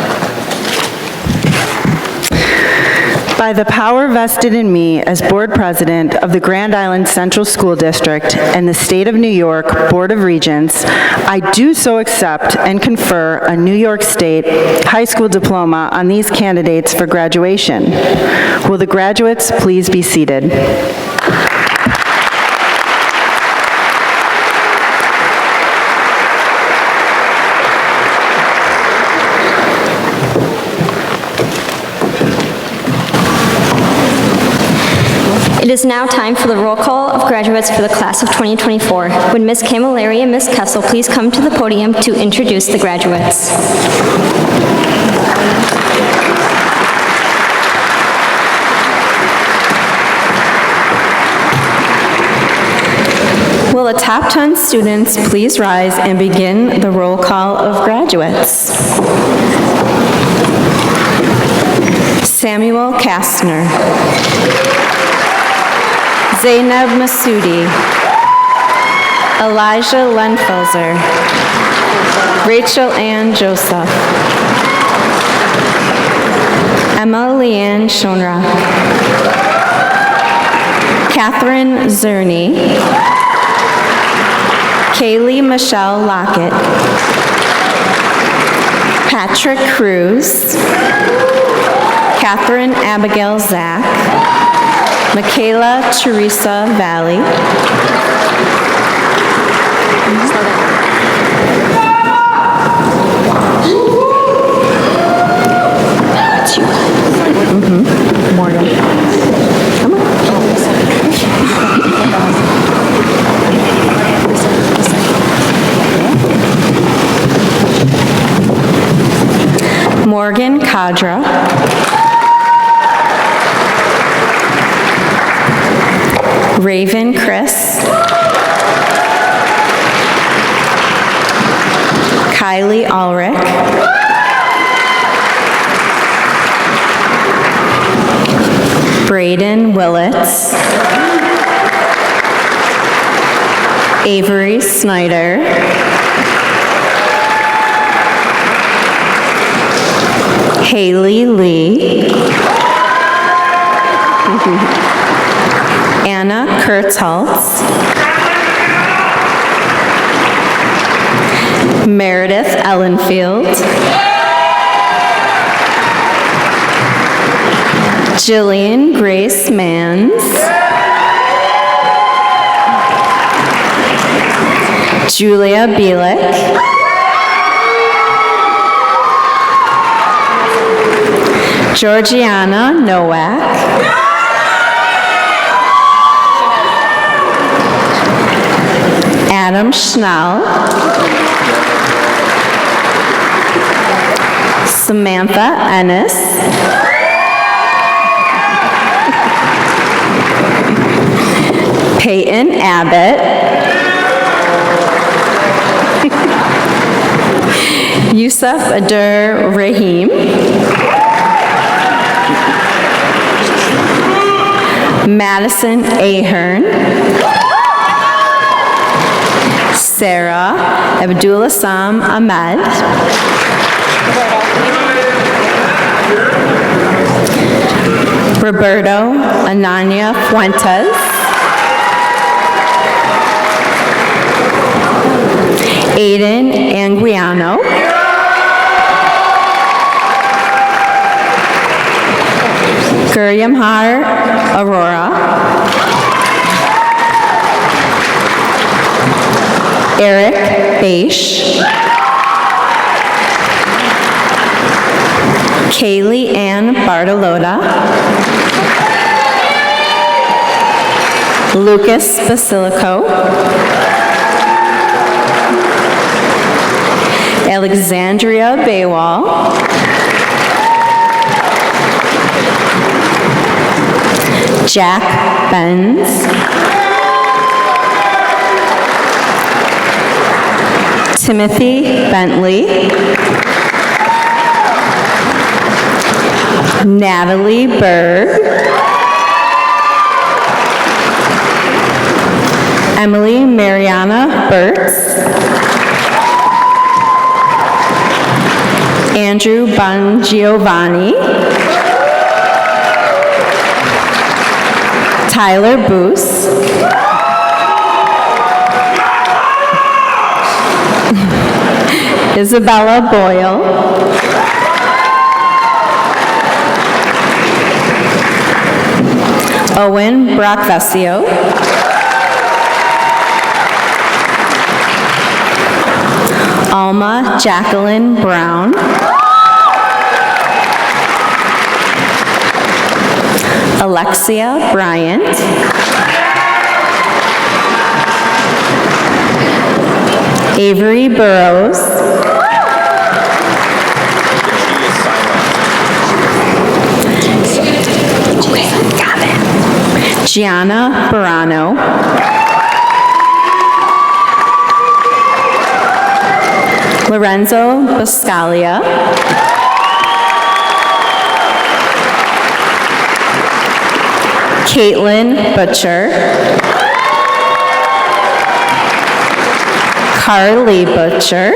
I: By the power vested in me as Board President of the Grand Island Central School District and the State of New York Board of Regents, I do so accept and confer a New York State high school diploma on these candidates for graduation. Will the graduates please be seated?
J: It is now time for the roll call of graduates for the class of 2024. Would Ms. Camilleri and Ms. Kessel please come to the podium to introduce the graduates?
A: Will the top 10 students please rise and begin the roll call of graduates? Samuel Kastner. Zainab Masoudi, Elijah Lenfelser, Rachel Ann Joseph, Emma Leanne Shonra, Catherine Zerny, Kaylee Michelle Lockett, Patrick Cruz, Catherine Abigail Zach, Michaela Teresa Valley, Morgan Kadra. Raven Chris. Kylie Ulrich. Braden Willits. Avery Snyder. Haley Lee. Anna Kurtzholz. Meredith Ellenfield. Jillian Grace Mans. Julia Bielek. Georgiana Nowak. Adam Schnell. Samantha Ennis. Peyton Abbott. Yusuf Adur Rahim. Madison Ahern. Sarah Abdulasam Ahmed. Roberto Ananya Fuentes. Aiden Anguiano. Guryamhar Aurora. Eric Beish. Kaylee Ann Bartolota. Lucas Basilico. Alexandria Baywall. Jack Benz. Timothy Bentley. Natalie Berg. Emily Mariana Burtz. Andrew Bongiovanni. Tyler Boos. Isabella Boyle. Owen Brockvesio. Alma Jacqueline Brown. Alexia Bryant. Avery Burrows. Gianna Barano. Lorenzo Buscalia. Caitlin Butcher. Carly Butcher.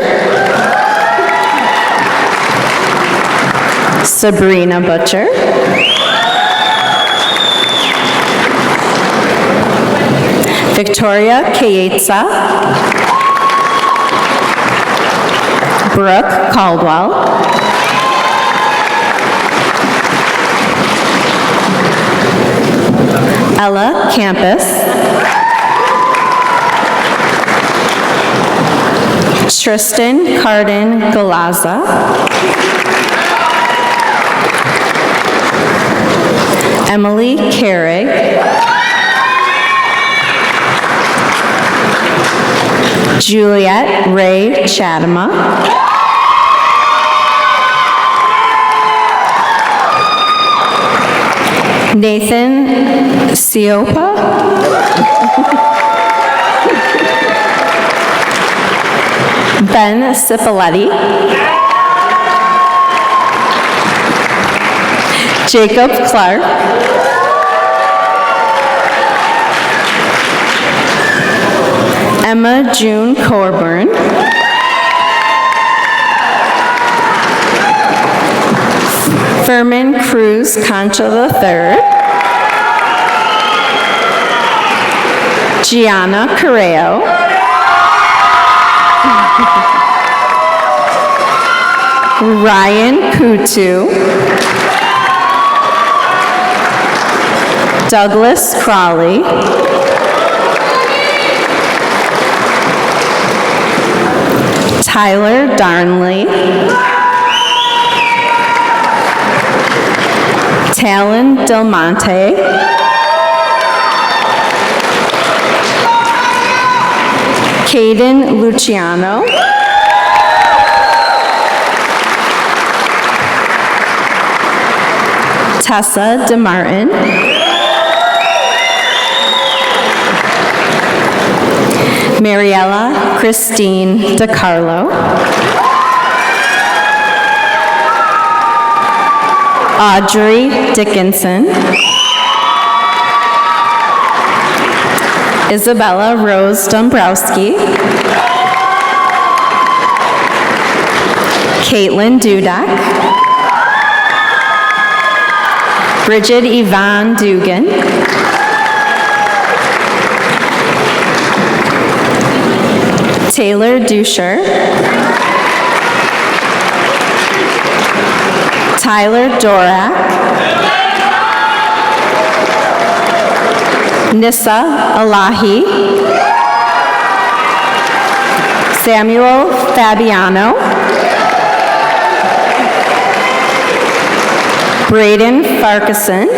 A: Sabrina Butcher. Victoria Kayetsa. Brooke Caldwell. Ella Campus.
K: Tristan Cardin Galaza. Emily Carrig. Juliet Ray Chatama. Nathan Siopa. Ben Cipoletti. Jacob Clark. Emma June Corburn. Furman Cruz Concha III. Gianna Correo. Ryan Kutu. Douglas Crawley. Tyler Darnley. Talon Del Monte. Caden Luciano. Tessa DeMartin. Mariella Christine DeCarlo. Audrey Dickinson. Isabella Rose Dombrowski. Caitlin Dudek. Bridget Yvonne Dugan. Taylor Dusher. Tyler Dorak. Nissa Alahi. Samuel Fabiano. Braden Farquharson.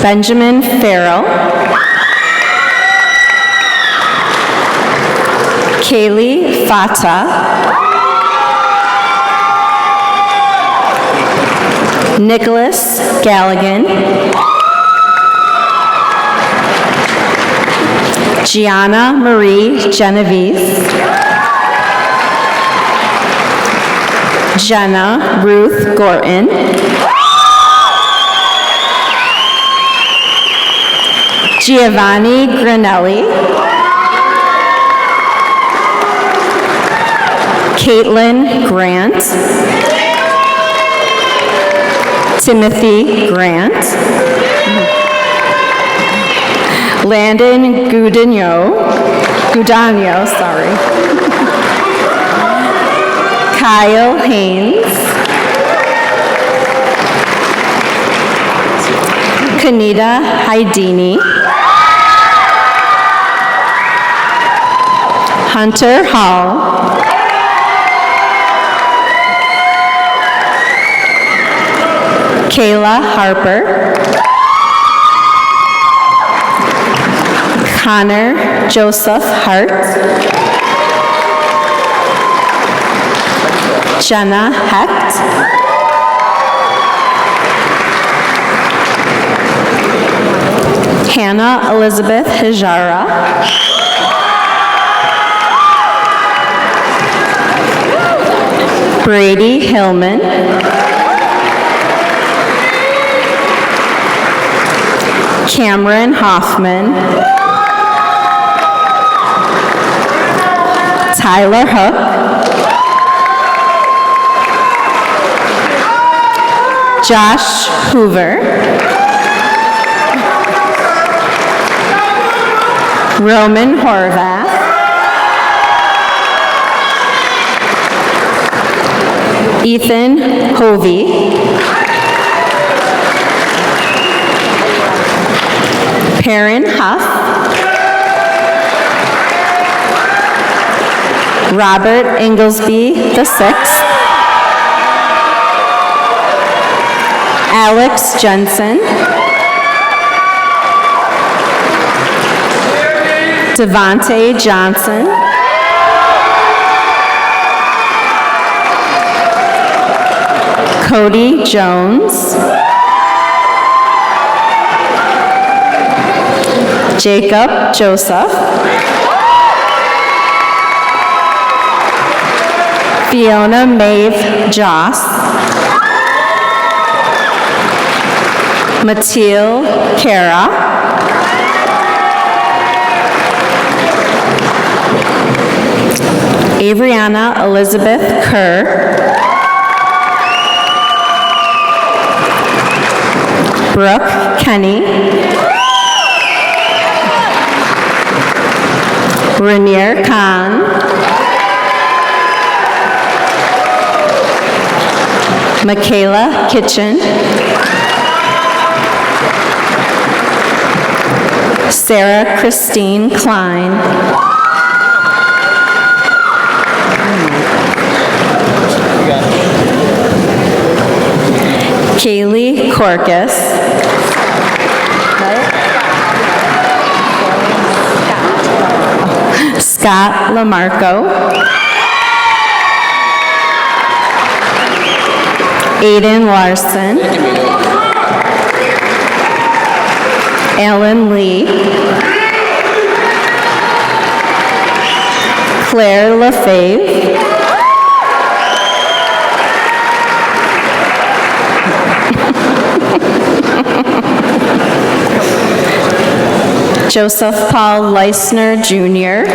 K: Benjamin Farrell. Kaylee Fata. Nicholas Galligan. Gianna Marie Genevieve. Jenna Ruth Gorton. Giovanni Granelli. Caitlin Grant. Timothy Grant. Landon Gudano, sorry. Kyle Haynes. Kanita Haidini. Hunter Hall. Kayla Harper. Connor Joseph Hart. Jenna Hecht. Hannah Elizabeth Hijara. Brady Hillman. Cameron Hoffman. Tyler Hook. Josh Hoover. Roman Horvath. Ethan Hovey. Perrin Huff, Robert Inglesby VI, Alex Jensen, Devontae Johnson, Cody Jones, Jacob Joseph, Fiona Maeve Joss, Mathilde Kara, Avriana Elizabeth Kerr, Brooke Kenny, Rainier Khan, Michaela Kitchen, Sarah Christine Klein, Kaylee Corcus, Scott Lamarco, Aiden Larson, Alan Lee, Claire LaFave, Joseph Paul Leisner Jr.,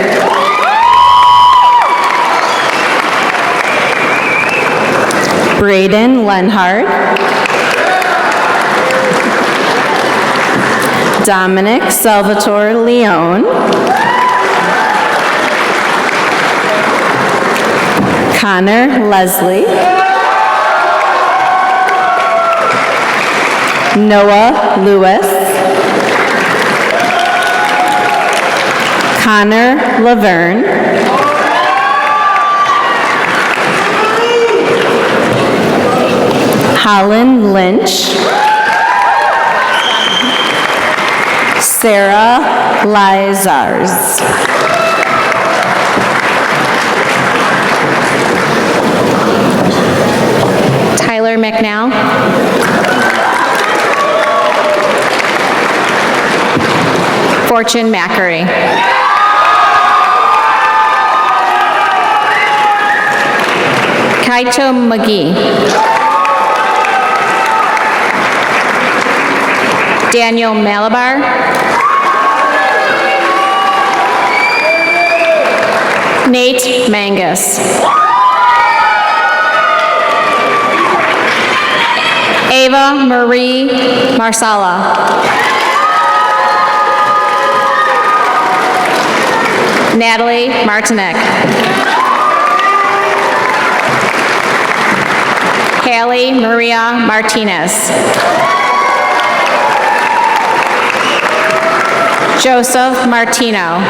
K: Braden Lenhart, Dominic Salvatore Leone, Connor Leslie, Noah Lewis, Connor Laverne, Holland Lynch, Sarah Lizars.
L: Tyler McNow. Fortune Mackery. Kaito McGee. Daniel Malabar. Nate Mangus. Ava Marie Marsala. Natalie Martinek. Haley Maria Martinez. Joseph Martino.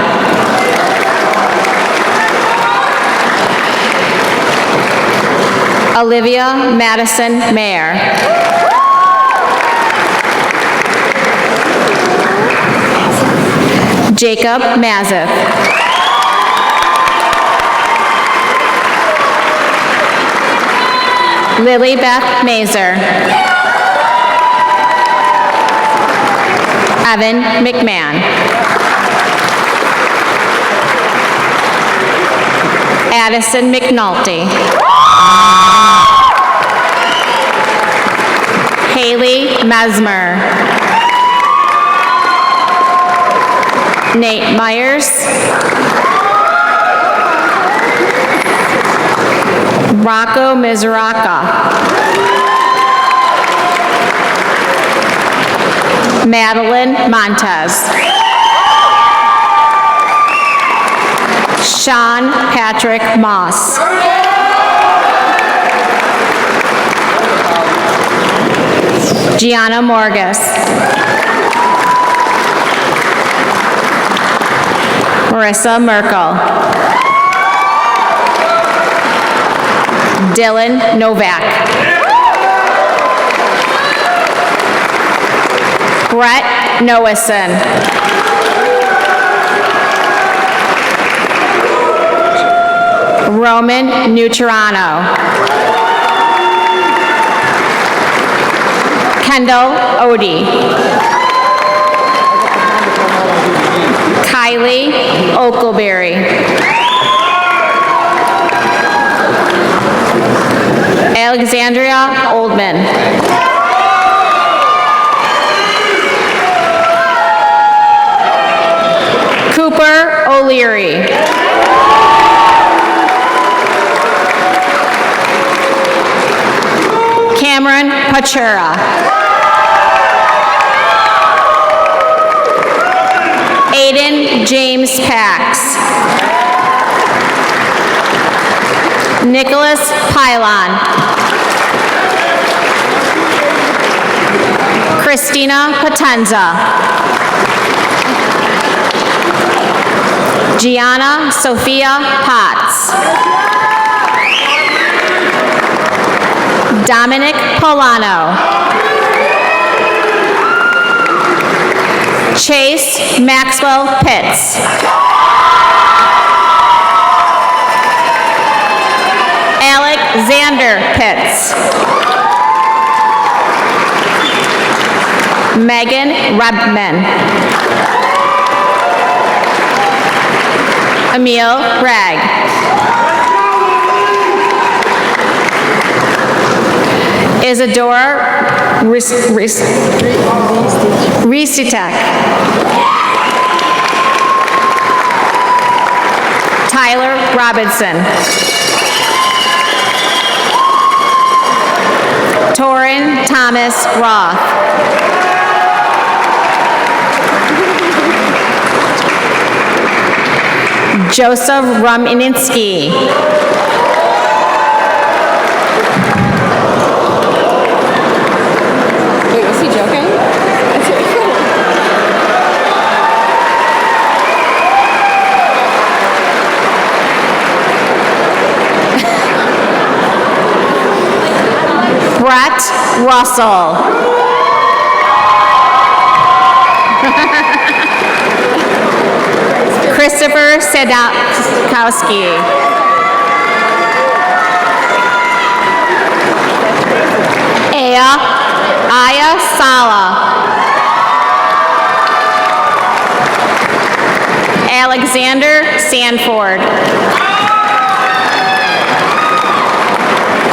L: Olivia Madison Mayer. Jacob Mazeth. Lily Beth Mazer. Evan McMahon. Addison McNulty. Haley Mesmer. Nate Myers. Rocco Mizraka. Madeline Montez. Sean Patrick Moss. Gianna Morgus. Marissa Merkel. Dylan Novak. Brett Noason. Roman Nutrano. Kendall Odie. Kylie Oakleberry. Alexandria Oldman. Cooper O'Leary. Cameron Pachura. Aiden James Pax. Nicholas Pylon. Christina Potenza. Gianna Sophia Potts. Dominic Polano. Chase Maxwell Pitts. Alexander Pitts. Megan Rebman. Emil Bragg. Isadora Risitek. Tyler Robinson. Torin Thomas Roth. Joseph Rumininsky.
A: Wait, was he joking? That's really cool.
L: Brett Russell. Christopher Sadowski. Aya Sala. Alexander Sanford.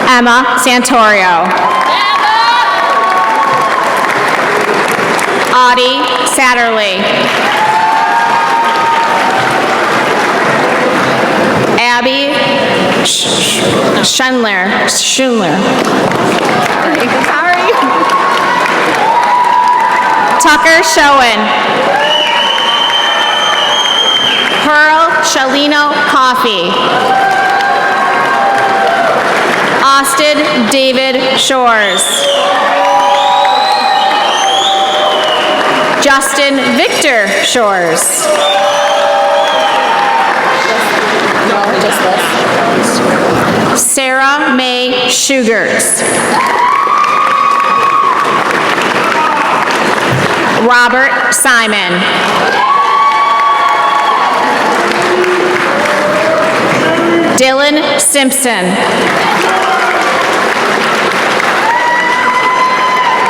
L: Emma Santorio. Audie Satterley. Abby Schundler. Sorry. Tucker Schoen. Pearl Shalino Coffey. Austin David Shores. Justin Victor Shores. Sarah May Sugars. Robert Simon. Dylan Simpson.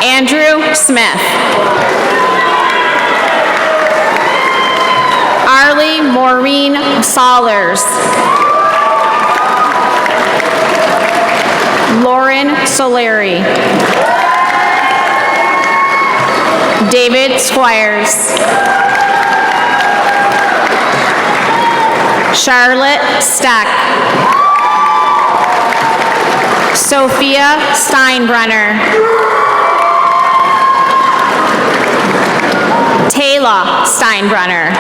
L: Andrew Smith. Arlie Maureen Sollers. Lauren Solari. David Squires. Charlotte Stack. Sophia Steinbrenner. Taylor Steinbrenner.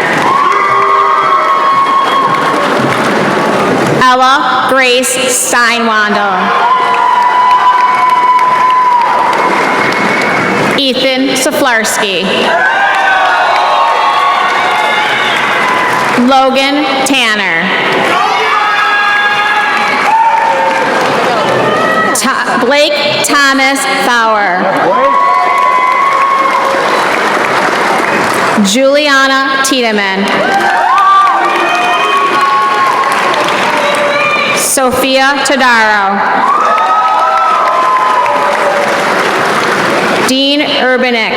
L: Ella Grace Steinwandel. Ethan Saflarski. Logan Tanner. Blake Thomas Bauer. Juliana Tiedemann. Sophia Tadaro. Dean Urbanek.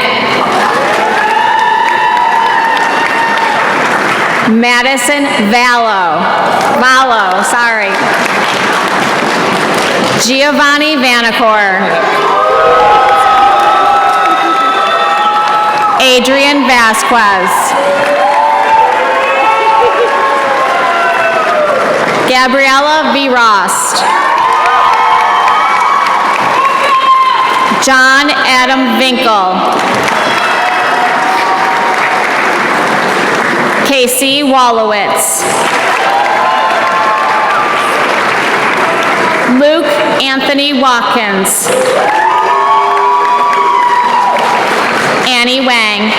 L: Madison Vallo, sorry. Giovanni Vanacore. Adrian Vasquez. Gabriella V. Rost. John Adam Vinkel. Casey Wallowitz. Luke Anthony Watkins. Annie Wang.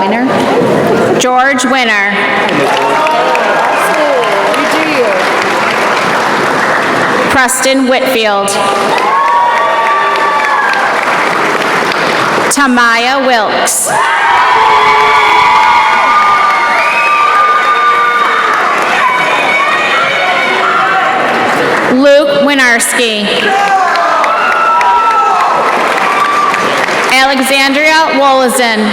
L: Winner. George Winner. Preston Whitfield. Tamaya Wilkes. Luke Winarski. Alexandria Wolozin.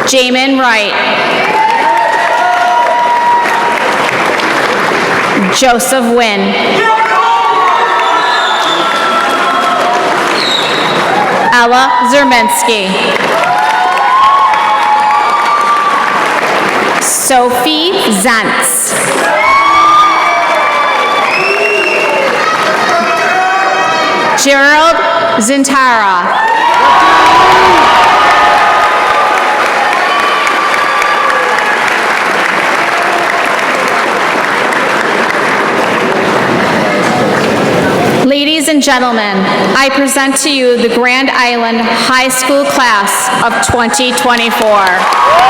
L: Jamin Wright. Joseph Wynn. Ella Zerminski. Sophie Zentz. Gerald Zintara. Ladies and gentlemen, I present to you the Grand Island High School class of 2024.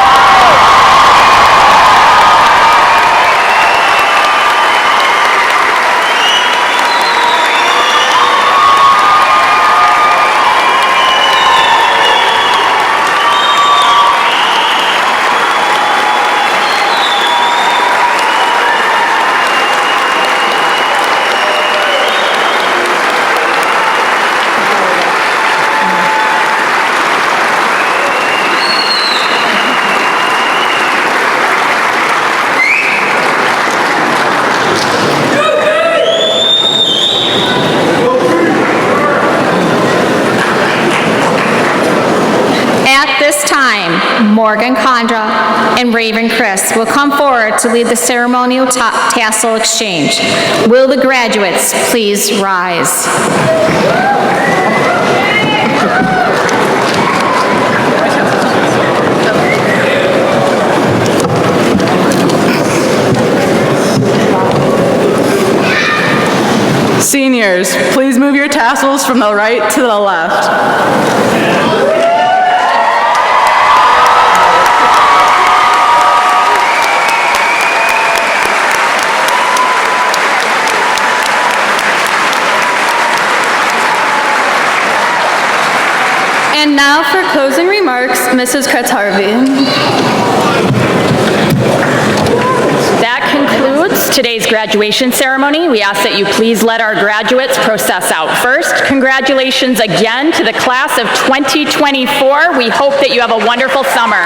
L: Morgan Condra and Raven Chris will come forward to lead the ceremonial tassel exchange. Will the graduates please rise?
M: Seniors, please move your tassels from the right to the left.
F: And now for closing remarks, Mrs. Kretz-Harvey.
G: That concludes today's graduation ceremony. We ask that you please let our graduates process out first. Congratulations again to the class of 2024. We hope that you have a wonderful summer.